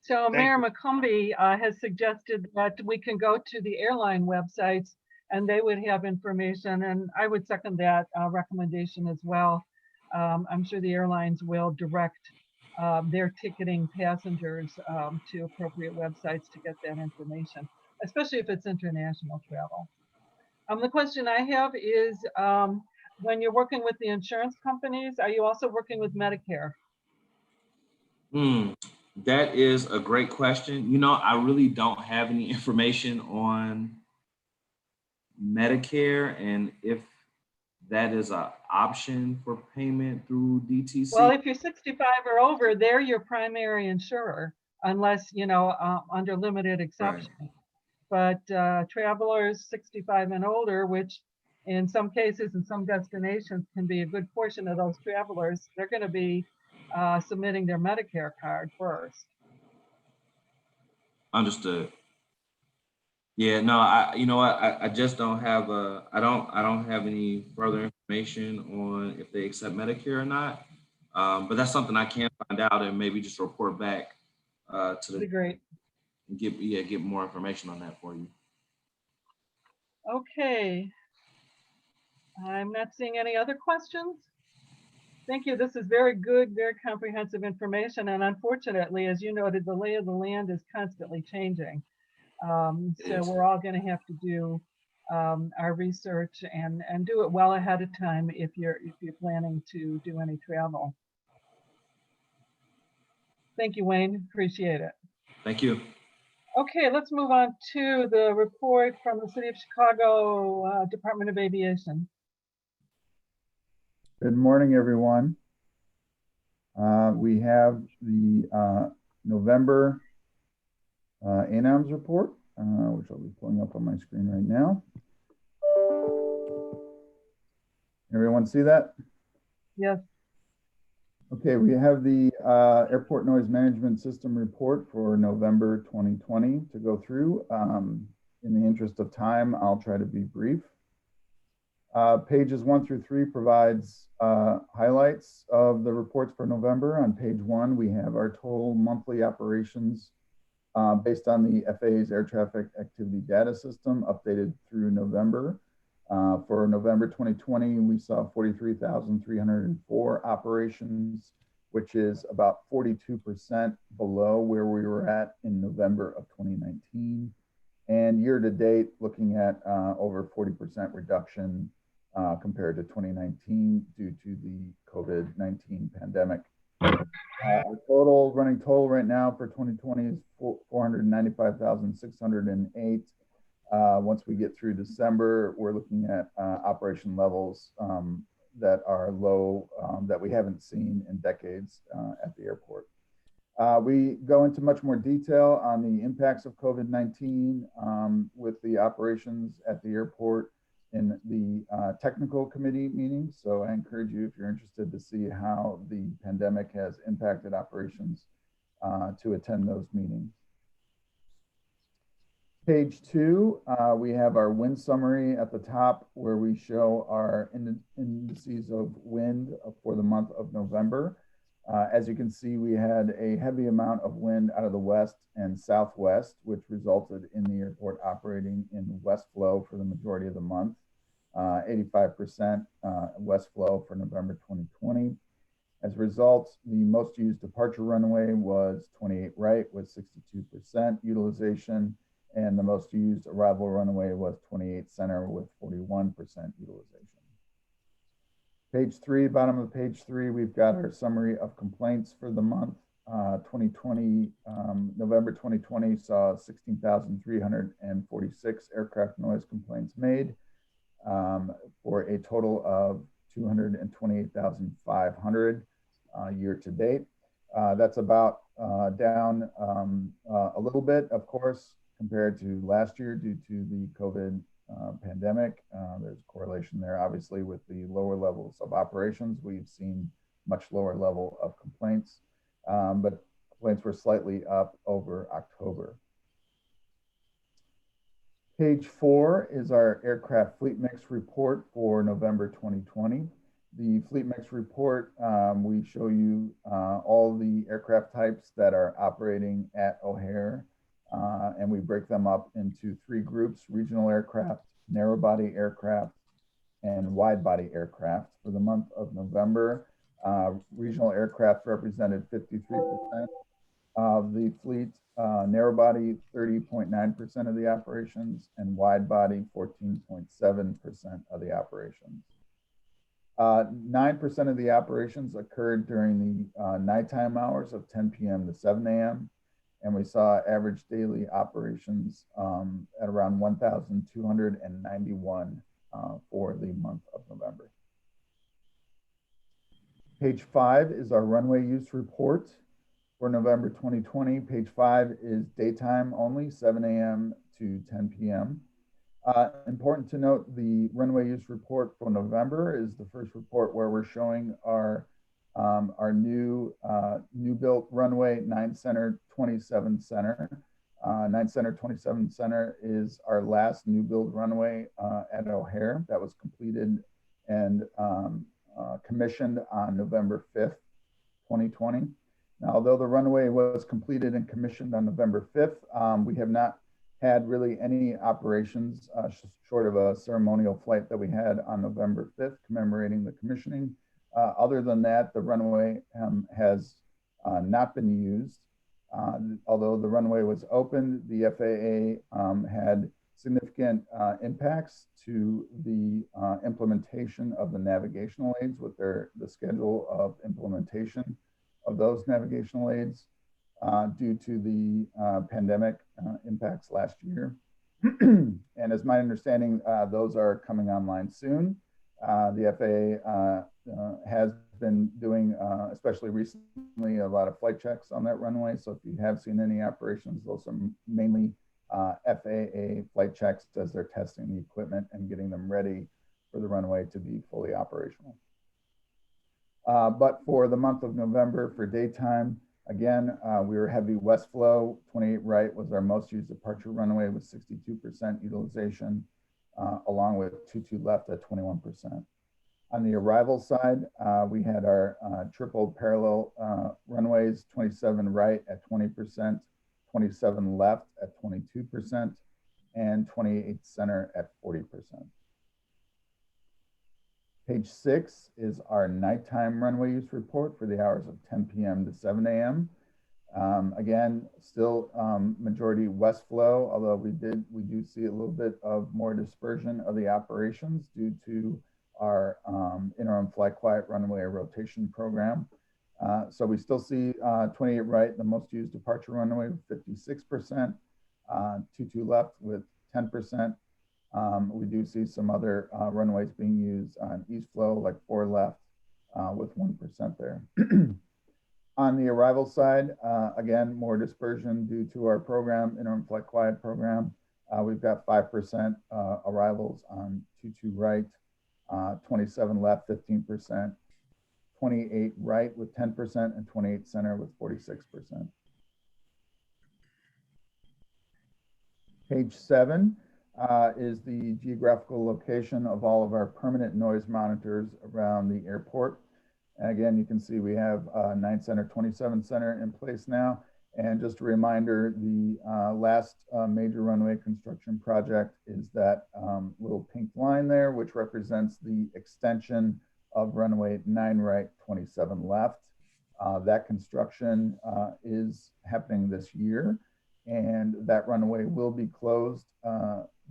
So Thank Mayor you. McCombie has suggested that we can go to the airline websites and they would have information, and I would second that recommendation as well. I'm sure the airlines will direct their ticketing passengers to appropriate websites to get that information, especially if it's international travel. The question I have is, when you're working with the insurance companies, are you also working with Medicare? That is a great question. You know, I really don't have any information on Medicare and if that is an option for payment through DTC. Well, if you're 65 or over, they're your primary insurer, unless, you know, under limited exception. But travelers 65 and older, which in some cases, in some destinations can be a good portion of those travelers, they're going to be submitting their Medicare card first. Understood. Yeah, no, you know what, I just don't have I don't have any further information on if they accept Medicare or not. But that's something I can find out and maybe just report back to That'd be great. and get more information on that for you. Okay. I'm not seeing any other questions. Thank you. This is very good, very comprehensive information. And unfortunately, as you noted, the lay of the land is constantly changing. So we're all going to have to do our research and do it well ahead of time if you're planning to do any travel. Thank you, Wayne. Appreciate it. Thank you. Okay, let's move on to the report from the City of Chicago Department of Aviation. Good morning, everyone. We have the November ANAMS report, which I'll be pulling up on my screen right now. Everyone see that? Yes. Okay, we have the Airport Noise Management System report for November 2020 to go through. In the interest of time, I'll try to be brief. Pages 1 through 3 provides highlights of the reports for November. On page 1, we have our total monthly operations based on the FAA's air traffic activity data system updated through November. For November 2020, we saw 43,304 operations, which is about 42% below where we were at in November of 2019. And year to date, looking at over 40% reduction compared to 2019 due to the COVID-19 pandemic. Our running total right now for 2020 is 495,608. Once we get through December, we're looking at operation levels that are low, that we haven't seen in decades at the airport. We go into much more detail on the impacts of COVID-19 with the operations at the airport in the technical committee meetings. So I encourage you, if you're interested, to see how the pandemic has impacted operations to attend those meetings. Page 2, we have our wind summary at the top where we show our indices of wind for the month of November. As you can see, we had a heavy amount of wind out of the west and southwest, which resulted in the airport operating in west flow for the majority of the month, 85% west flow for November 2020. As a result, the most used departure runway was 28 right with 62% utilization, and the most used arrival runway was 28 center with 41% utilization. Page 3, bottom of page 3, we've got our summary of complaints for the month. 2020, November 2020 saw 16,346 aircraft noise complaints made, for a total of 228,500 year to date. That's about down a little bit, of course, compared to last year due to the COVID pandemic. There's a correlation there, obviously, with the lower levels of operations. We've seen much lower level of complaints, but complaints were slightly up over October. Page 4 is our aircraft fleet mix report for November 2020. The fleet mix report, we show you all the aircraft types that are operating at O'Hare, and we break them up into 3 groups: regional aircraft, narrow body aircraft, and wide body aircraft. For the month of November, regional aircraft represented 53% of the fleet, narrow body 30.9% of the operations, and wide body 14.7% of the operations. 9% of the operations occurred during the nighttime hours of 10 p.m. to 7 a.m. And we saw average daily operations at around 1,291 for the month of November. Page 5 is our runway use report for November 2020. Page 5 is daytime only, 7 a.m. to 10 p.m. Important to note, the runway use report for November is the first report where we're showing our new built runway 9 center 27 center. 9 center 27 center is our last new build runway at O'Hare that was completed and commissioned on November 5th, 2020. Now, although the runway was completed and commissioned on November 5th, we have not had really any operations short of a ceremonial flight that we had on November 5th commemorating the commissioning. Other than that, the runway has not been used. Although the runway was opened, the FAA had significant impacts to the implementation of the navigational aids with the schedule of implementation of those navigational aids due to the pandemic impacts last year. And as my understanding, those are coming online soon. The FAA has been doing, especially recently, a lot of flight checks on that runway. So if you have seen any operations, those are mainly FAA flight checks as they're testing the equipment and getting them ready for the runway to be fully operational. But for the month of November, for daytime, again, we were heavy west flow. 28 right was our most used departure runway with 62% utilization, along with 22 left at 21%. On the arrival side, we had our triple parallel runways, 27 right at 20%, 27 left at 22%, and 28 center at 40%. Page 6 is our nighttime runway use report for the hours of 10 p.m. to 7 a.m. Again, still majority west flow, although we do see a little bit of more dispersion of the operations due to our interim fly quiet runway rotation program. So we still see 28 right, the most used departure runway with 56%, 22 left with 10%. We do see some other runways being used on east flow, like 4 left with 1% there. On the arrival side, again, more dispersion due to our program, interim flight quiet program. We've got 5% arrivals on 22 right, 27 left, 15%, 28 right with 10%, and 28 center with 46%. Page 7 is the geographical location of all of our permanent noise monitors around the airport. Again, you can see we have 9 center, 27 center in place now. And just a reminder, the last major runway construction project is that little pink line there, which represents the extension of runway 9 right, 27 left. That construction is happening this year, and that runway will be closed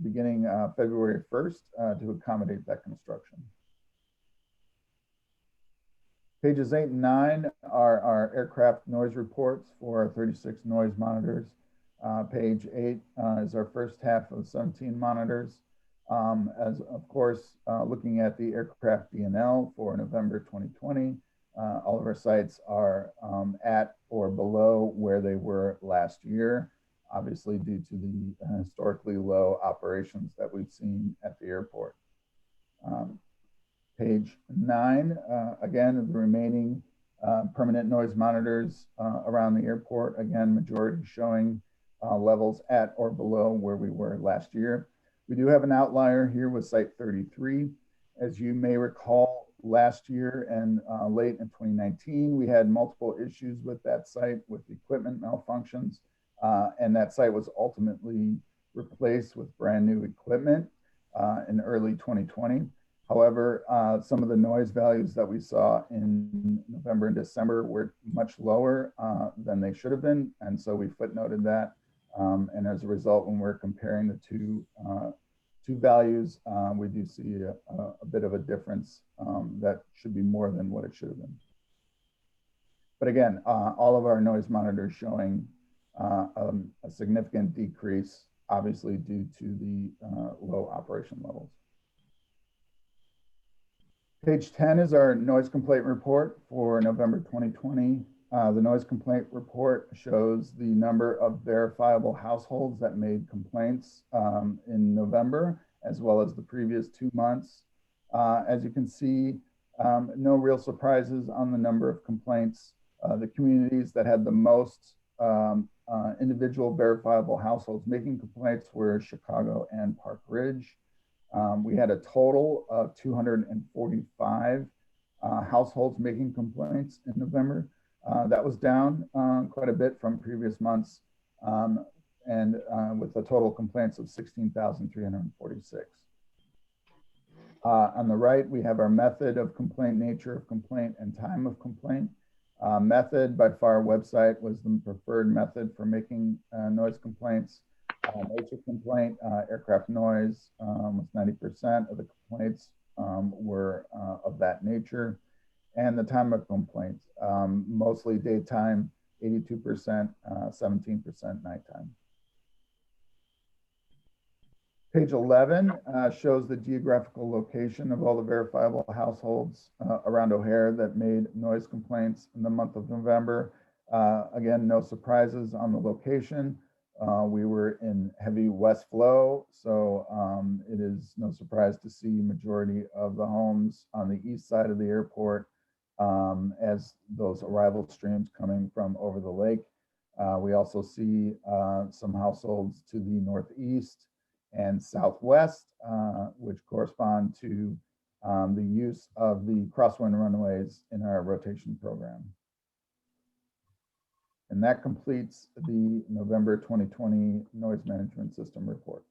beginning February 1st to accommodate that construction. Pages 8 and 9 are our aircraft noise reports for our 36 noise monitors. Page 8 is our first half of 17 monitors. As of course, looking at the aircraft DNL for November 2020, all of our sites are at or below where they were last year, obviously due to the historically low operations that we've seen at the airport. Page 9, again, the remaining permanent noise monitors around the airport, again, majority showing levels at or below where we were last year. We do have an outlier here with Site 33. As you may recall, last year and late in 2019, we had multiple issues with that site with equipment malfunctions, and that site was ultimately replaced with brand new equipment in early 2020. However, some of the noise values that we saw in November and December were much lower than they should have been. And so we footnoted that. And as a result, when we're comparing the two values, we do see a bit of a difference that should be more than what it should have been. But again, all of our noise monitors showing a significant decrease, obviously due to the low operation levels. Page 10 is our noise complaint report for November 2020. The noise complaint report shows the number of verifiable households that made complaints in November, as well as the previous 2 months. As you can see, no real surprises on the number of complaints. The communities that had the most individual verifiable households making complaints were Chicago and Park Ridge. We had a total of 245 households making complaints in November. That was down quite a bit from previous months, and with a total complaints of 16,346. On the right, we have our method of complaint, nature of complaint, and time of complaint. Method, by far, website was the preferred method for making noise complaints. Nature complaint, aircraft noise, almost 90% of the complaints were of that nature. And the time of complaints, mostly daytime, 82%, 17% nighttime. Page 11 shows the geographical location of all the verifiable households around O'Hare that made noise complaints in the month of November. Again, no surprises on the location. We were in heavy west flow, so it is no surprise to see majority of the homes on the east side of the airport as those arrival streams coming from over the lake. We also see some households to the northeast and southwest, which correspond to the use of the crosswind runways in our rotation program. And that completes the November 2020 Noise Management System report.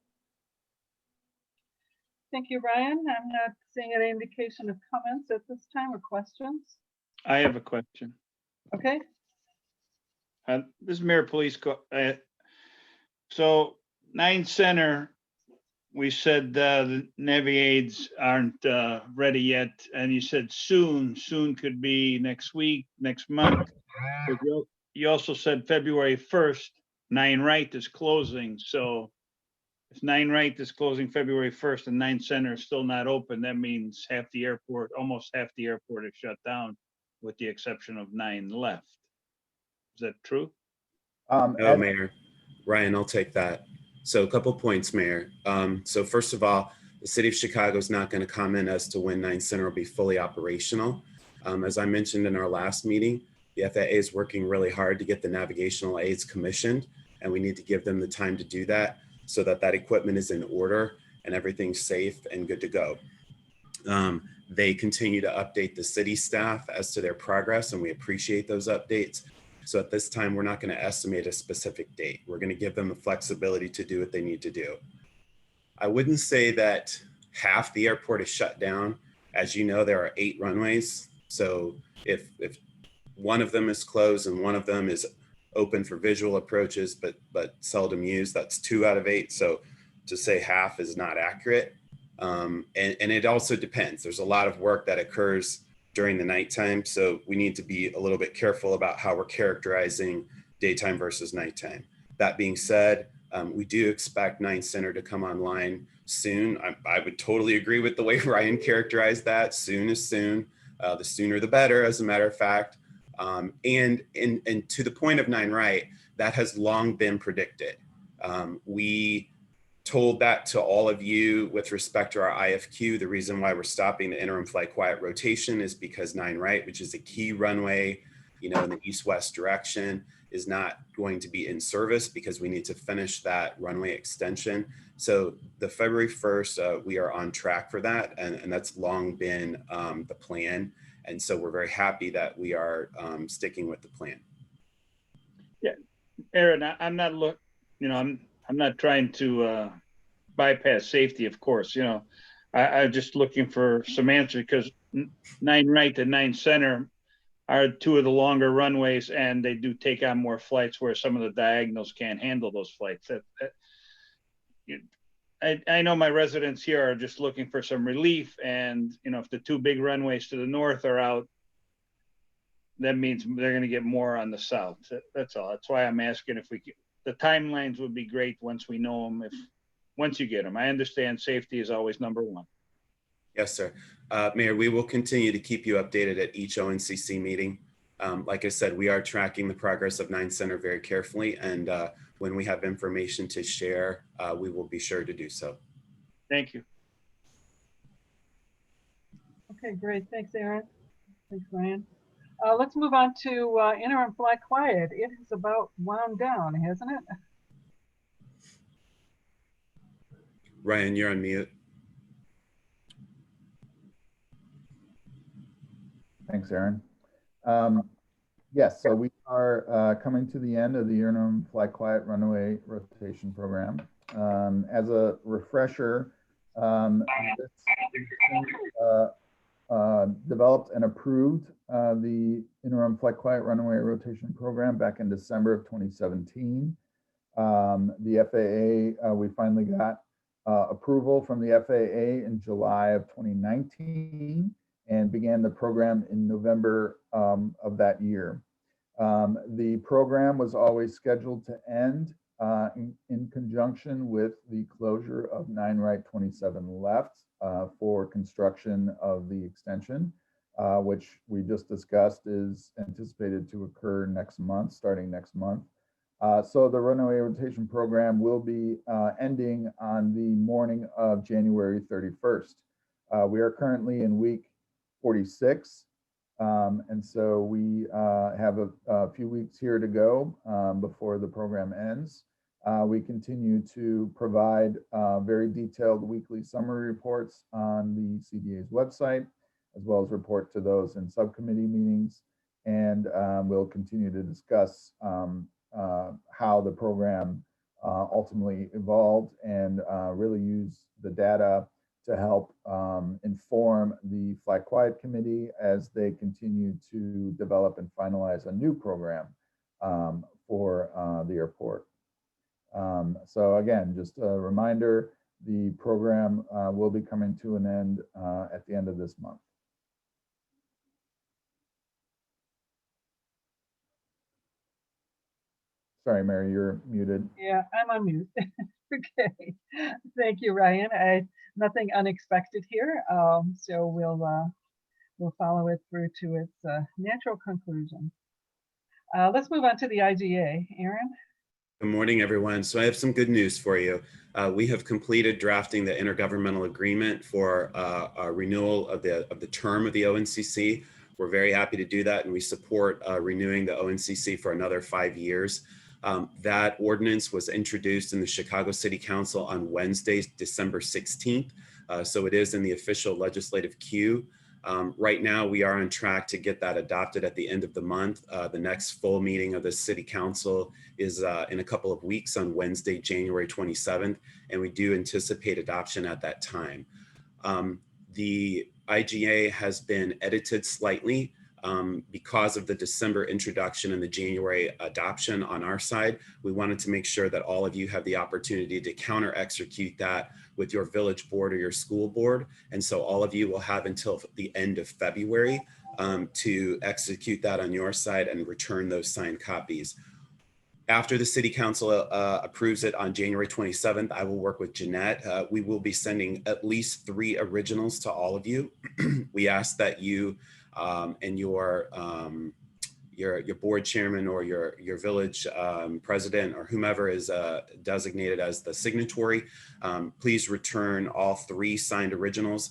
Thank you, Ryan. I'm not seeing any indication of comments at this time or questions. I have a question. Okay. This is Mayor Police. So 9 Center, we said the Navy aids aren't ready yet, and you said soon. Soon could be next week, next month. But you also said February 1st, 9 Right is closing. So if 9 Right is closing February 1st and 9 Center is still not open, that means half the airport, almost half the airport is shut down, with the exception of 9 left. Is that true? No, Mayor. Ryan, I'll take that. So a couple points, Mayor. So first of all, the City of Chicago is not going to comment as to when 9 Center will be fully operational. As I mentioned in our last meeting, the FAA is working really hard to get the navigational aids commissioned, and we need to give them the time to do that so that that equipment is in order and everything's safe and good to go. They continue to update the city staff as to their progress, and we appreciate those updates. So at this time, we're not going to estimate a specific date. We're going to give them the flexibility to do what they need to do. I wouldn't say that half the airport is shut down. As you know, there are 8 runways. So if one of them is closed and one of them is open for visual approaches, but seldom used, that's 2 out of 8. So to say half is not accurate. And it also depends. There's a lot of work that occurs during the nighttime. So we need to be a little bit careful about how we're characterizing daytime versus nighttime. That being said, we do expect 9 Center to come online soon. I would totally agree with the way Ryan characterized that. Soon is soon. The sooner the better, as a matter of fact. And to the point of 9 Right, that has long been predicted. We told that to all of you with respect to our IFQ. The reason why we're stopping the interim flight quiet rotation is because 9 Right, which is a key runway, in the east-west direction, is not going to be in service because we need to finish that runway extension. So the February 1st, we are on track for that. And that's long been the plan. And so we're very happy that we are sticking with the plan. Yeah, Aaron, I'm not trying to bypass safety, of course. I'm just looking for some answer because 9 Right and 9 Center are 2 of the longer runways, and they do take on more flights where some of the diagonals can't handle those flights. I know my residents here are just looking for some relief, and if the 2 big runways to the north are out, that means they're going to get more on the south. That's all. That's why I'm asking if the timelines would be great once we know them. Once you get them, I understand safety is always number 1. Yes, sir. Mayor, we will continue to keep you updated at each ONCC meeting. Like I said, we are tracking the progress of 9 Center very carefully, and when we have information to share, we will be sure to do so. Thank you. Okay, great. Thanks, Aaron. Thanks, Ryan. Let's move on to interim flight quiet. It has about wound down, hasn't it? Ryan, you're on mute. Thanks, Aaron. Yes, so we are coming to the end of the interim flight quiet runway rotation program. As a refresher, this developed and approved the interim flight quiet runway rotation program back in December of 2017. The FAA, we finally got approval from the FAA in July of 2019 and began the program in November of that year. The program was always scheduled to end in conjunction with the closure of 9 Right 27 Left for construction of the extension, which we just discussed is anticipated to occur next month, starting next month. So the runway rotation program will be ending on the morning of January 31st. We are currently in week 46. And so we have a few weeks here to go before the program ends. We continue to provide very detailed weekly summary reports on the CDA's website, as well as report to those in subcommittee meetings. And we'll continue to discuss how the program ultimately evolved and really use the data to help inform the Flight Quiet Committee as they continue to develop and finalize a new program for the airport. So again, just a reminder, the program will be coming to an end at the end of this month. Sorry, Mary, you're muted. Yeah, I'm on mute. Okay, thank you, Ryan. Nothing unexpected here, so we'll follow it through to its natural conclusion. Let's move on to the IGA. Aaron? Good morning, everyone. So I have some good news for you. We have completed drafting the intergovernmental agreement for a renewal of the term of the ONCC. We're very happy to do that, and we support renewing the ONCC for another 5 years. That ordinance was introduced in the Chicago City Council on Wednesday, December 16th. So it is in the official legislative queue. Right now, we are on track to get that adopted at the end of the month. The next full meeting of the City Council is in a couple of weeks on Wednesday, January 27th, and we do anticipate adoption at that time. The IGA has been edited slightly because of the December introduction and the January adoption on our side. We wanted to make sure that all of you have the opportunity to counter execute that with your village board or your school board. And so all of you will have until the end of February to execute that on your side and return those signed copies. After the city council approves it on January 27th, I will work with Jeanette. We will be sending at least 3 originals to all of you. We ask that you and your board chairman or your village president or whomever is designated as the signatory, please return all 3 signed originals.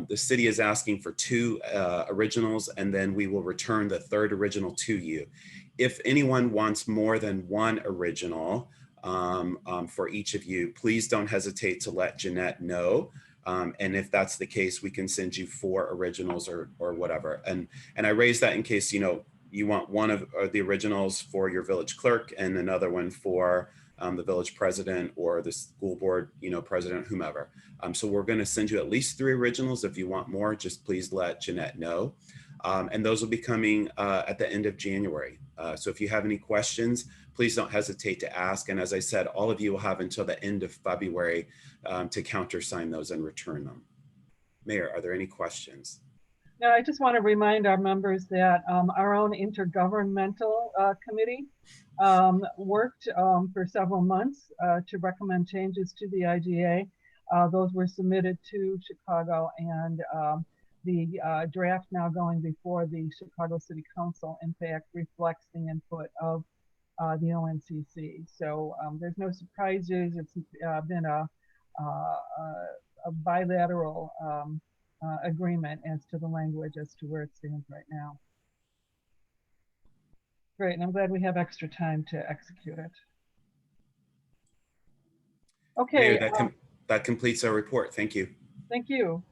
The city is asking for 2 originals, and then we will return the 3rd original to you. If anyone wants more than 1 original for each of you, please don't hesitate to let Jeanette know. And if that's the case, we can send you 4 originals or whatever. And I raise that in case, you want one of the originals for your village clerk and another one for the village president or the school board, president, whomever. So we're going to send you at least 3 originals. If you want more, just please let Jeanette know. And those will be coming at the end of January. So if you have any questions, please don't hesitate to ask. And as I said, all of you will have until the end of February to countersign those and return them. Mayor, are there any questions? No, I just want to remind our members that our own intergovernmental committee worked for several months to recommend changes to the IGA. Those were submitted to Chicago, and the draft now going before the Chicago City Council, in fact, reflects the input of the ONCC. So there's no surprises. It's been a bilateral agreement as to the language as to where it stands right now. Great, and I'm glad we have extra time to execute it. Okay. Mayor, that completes our report. Thank you. Thank you.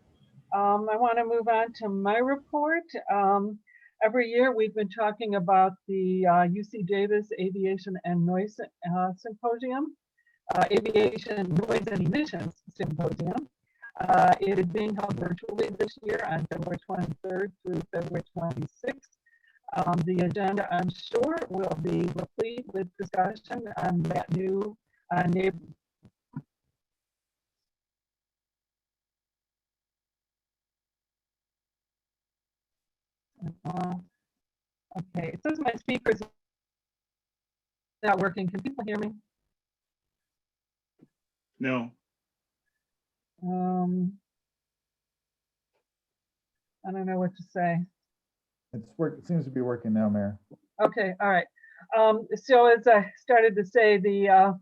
I want to move on to my report. Every year we've been talking about the UC Davis Aviation and Noise Symposium, Aviation, Noise and Emissions Symposium. It is being held virtually this year on February 23rd through February 26th. The agenda, I'm sure, will be replete with discussion on that new neighborhood. Okay, it says my speaker's not working. Can people hear me? No. I don't know what to say. It seems to be working now, Mayor. Okay, all right. So as I started to say, the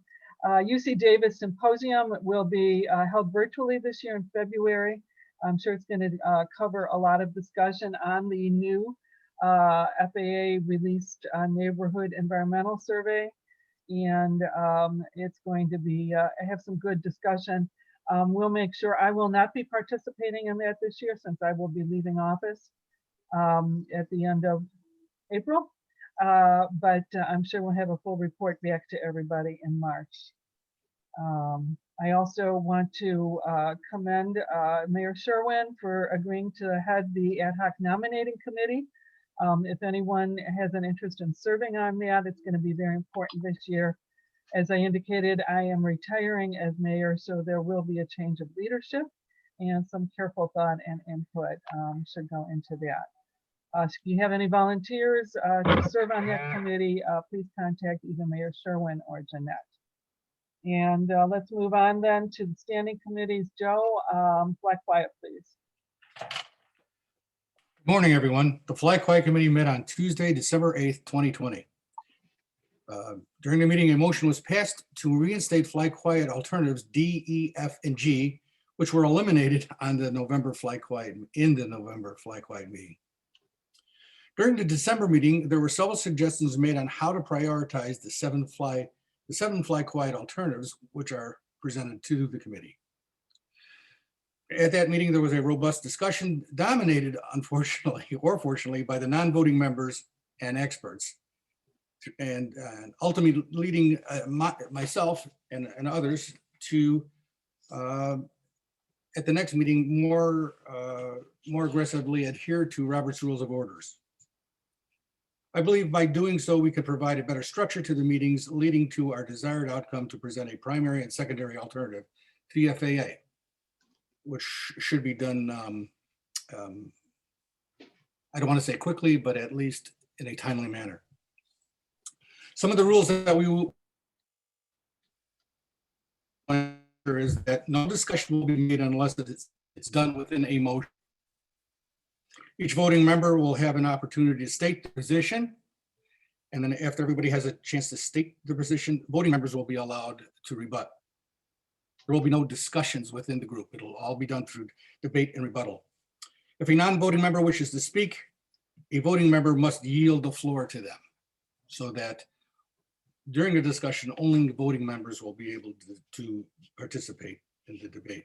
UC Davis Symposium will be held virtually this year in February. I'm sure it's going to cover a lot of discussion on the new FAA released neighborhood environmental survey. And it's going to be, have some good discussion. We'll make sure I will not be participating in that this year since I will be leaving office at the end of April. But I'm sure we'll have a full report back to everybody in March. I also want to commend Mayor Sherwin for agreeing to head the ad hoc nominating committee. If anyone has an interest in serving on that, it's going to be very important this year. As I indicated, I am retiring as mayor, so there will be a change of leadership, and some careful thought and input should go into that. If you have any volunteers to serve on that committee, please contact either Mayor Sherwin or Jeanette. And let's move on then to the standing committees. Joe, fly quiet, please. Good morning, everyone. The Fly Quiet Committee met on Tuesday, December 8th, 2020. During the meeting, a motion was passed to reinstate Fly Quiet alternatives D, E, F, and G, which were eliminated on the November Fly Quiet meeting. During the December meeting, there were several suggestions made on how to prioritize the seven Fly Quiet alternatives, which are presented to the committee. At that meeting, there was a robust discussion dominated, unfortunately or fortunately, by the non-voting members and experts, and ultimately leading myself and others to, at the next meeting, more aggressively adhere to Robert's Rules of Orders. I believe by doing so, we could provide a better structure to the meetings, leading to our desired outcome to present a primary and secondary alternative to the FAA, which should be done I don't want to say quickly, but at least in a timely manner. Some of the rules that we will is that no discussion will be made unless it's done within a motion. Each voting member will have an opportunity to state the position. And then after everybody has a chance to state the position, voting members will be allowed to rebut. There will be no discussions within the group. It'll all be done through debate and rebuttal. If a non-voting member wishes to speak, a voting member must yield the floor to them so that during the discussion, only the voting members will be able to participate in the debate.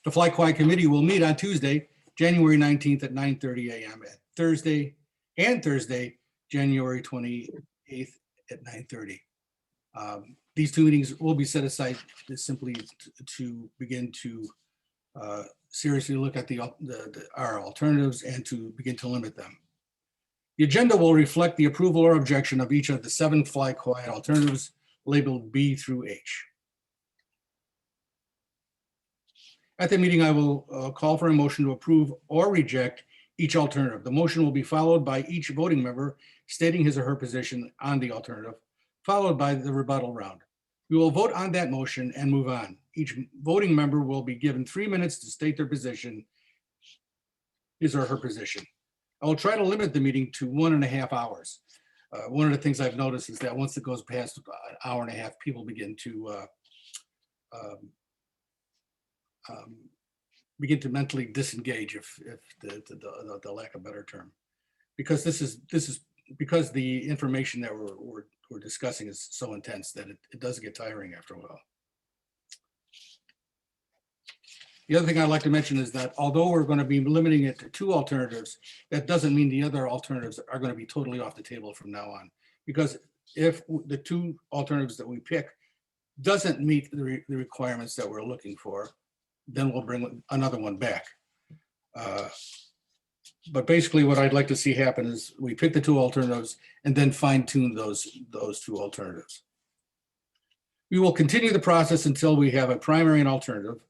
The Fly Quiet Committee will meet on Tuesday, January 19th at 9:30 a.m. at Thursday, January 28th at 9:30. These two meetings will be set aside simply to begin to seriously look at our alternatives and to begin to limit them. The agenda will reflect the approval or objection of each of the 7 Fly Quiet alternatives labeled B through H. At the meeting, I will call for a motion to approve or reject each alternative. The motion will be followed by each voting member stating his or her position on the alternative, followed by the rebuttal round. We will vote on that motion and move on. Each voting member will be given 3 minutes to state their position, his or her position. I will try to limit the meeting to 1.5 hours. One of the things I've noticed is that once it goes past an hour and a half, people begin to mentally disengage, if the lack of a better term, because this is because the information that we're discussing is so intense that it does get tiring after a while. The other thing I'd like to mention is that although we're going to be limiting it to 2 alternatives, that doesn't mean the other alternatives are going to be totally off the table from now on. Because if the 2 alternatives that we pick doesn't meet the requirements that we're looking for, then we'll bring another one back. But basically what I'd like to see happen is we pick the 2 alternatives and then fine tune those 2 alternatives. We will continue the process until we have a primary and alternative,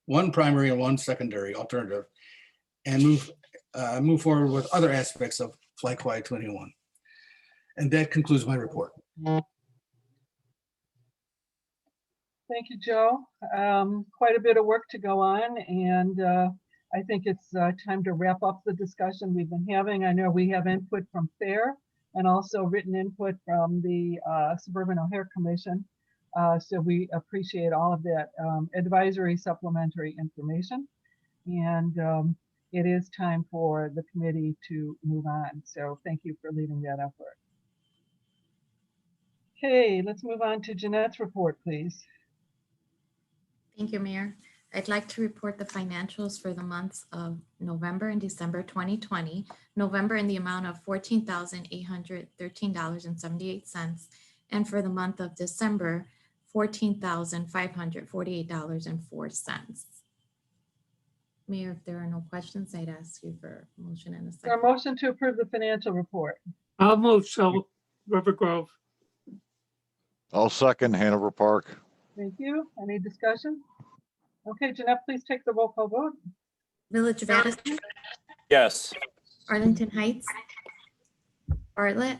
1 primary and 1 secondary alternative, and move forward with other aspects of Fly Quiet 21. And that concludes my report. Thank you, Joe. Quite a bit of work to go on, and I think it's time to wrap up the discussion we've been having. I know we have input from FAIR and also written input from the Suburban O'Hare Commission. So we appreciate all of that advisory supplementary information. And it is time for the committee to move on. So thank you for leading that effort. Okay, let's move on to Jeanette's report, please. Thank you, Mayor. I'd like to report the financials for the months of November and December 2020. November in the amount of $14,813.78, and for the month of December, $14,548.04. Mayor, if there are no questions, I'd ask you for a motion and a Is there a second. motion to approve the financial report? I'll move so, River Grove. I'll second Hanover Park. Thank you. Any discussion? Okay, Jeanette, please take the roll call vote. Village of Addison, Yes. Arlington Heights, Bartlett,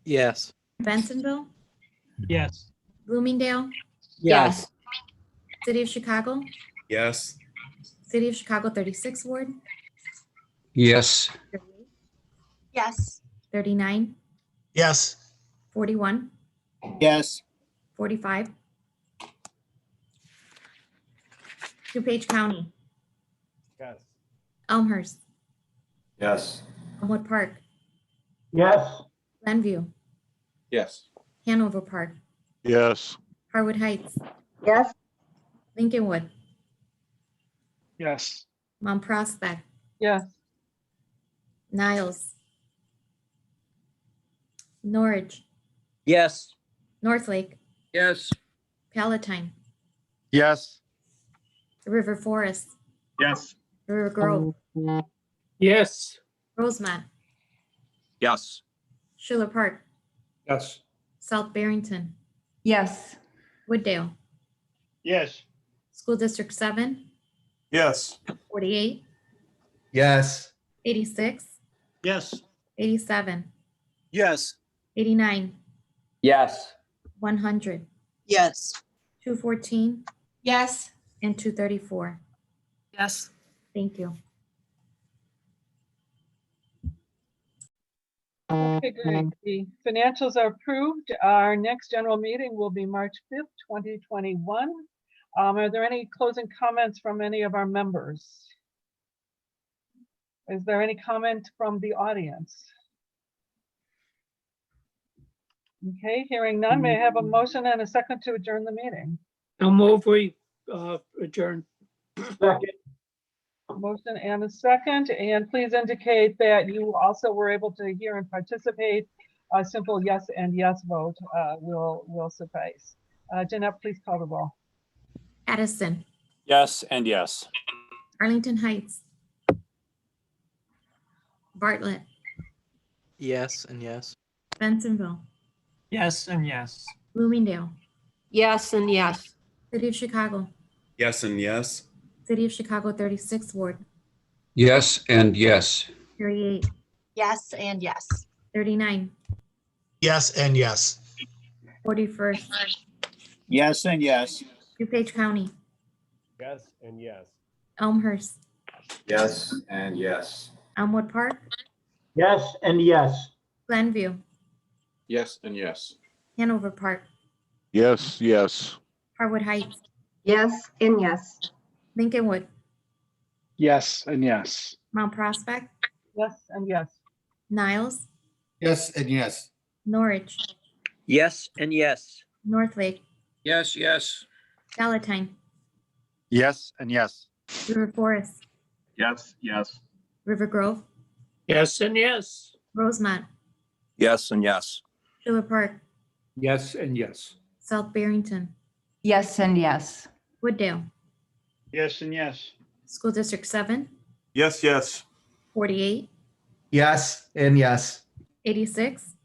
Yes. Bensenville, Yes. Bloomingdale, Yes. City of Chicago, Yes. City of Chicago 36th Ward, Yes. 39, Yes. 41, Yes. 45. DuPage County, Yes. Elmhurst, Yes. Elmwood Park, Yes. Glenview, Yes. Hanover Park, Yes. Harwood Heights, Yes. Lincolnwood, Yes. Mount Prospect, Yes. Niles, Norwich, Yes. Northlake, Yes. Palatine, Yes. River Forest, Yes. River Grove, Yes. Rosemont, Yes. Schiller Park, Yes. South Barrington, Yes. Wooddale, Yes. School District 7, Yes. 48, Yes. 86, Yes. 87, Yes. 89, Yes. 100, Yes. 214, Yes. and 234. Yes. Thank you. Okay, great. The financials are approved. Our next general meeting will be March 5th, 2021. Are there any closing comments from any of our members? Is there any comment from the audience? Okay, hearing none, may I have a motion and a second to adjourn the meeting? I'll move we adjourn. Second. Motion and a second, and please indicate that you also were able to hear and participate. A simple yes and yes vote will suffice. Jeanette, please call the roll. Addison, Yes and yes. Arlington Heights, Bartlett, Yes and yes. Bensenville, Yes and yes. Bloomingdale, Yes and yes. City of Chicago, Yes and yes. City of Chicago 36th Ward, Yes and yes. 38, Yes and yes. 39, Yes and yes. 41st, Yes and yes. DuPage County, Yes and yes. Elmhurst, Yes and yes. Elmwood Park, Yes and yes. Glenview, Yes and yes. Hanover Park, Yes, yes. Harwood Heights, Yes and yes. Lincolnwood, Yes and yes. Mount Prospect, Yes and yes. Niles, Yes and yes. Norwich, Yes and yes. Northlake, Yes, yes. Palatine, Yes and yes. River Forest, Yes, yes. River Grove, Yes and yes. Rosemont, Yes and yes. Schiller Park, Yes and yes. South Barrington, Yes and yes. Wooddale, Yes and yes. School District 7, Yes, yes. 48, Yes and yes. 86,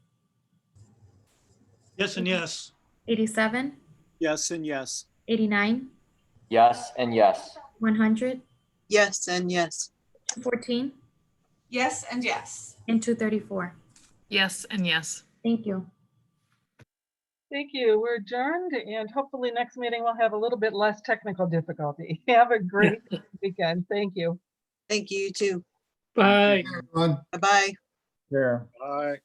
Yes and yes. 87, Yes and yes. 89, Yes and yes. 100, Yes and yes. 214, Yes and yes. and 234. Yes and yes. Thank you. Thank you. We're adjourned, and hopefully next meeting we'll have a little bit less technical difficulty. Have a great weekend. Thank you. Thank you, you too. Bye. Everyone. Bye-bye. Here. Bye.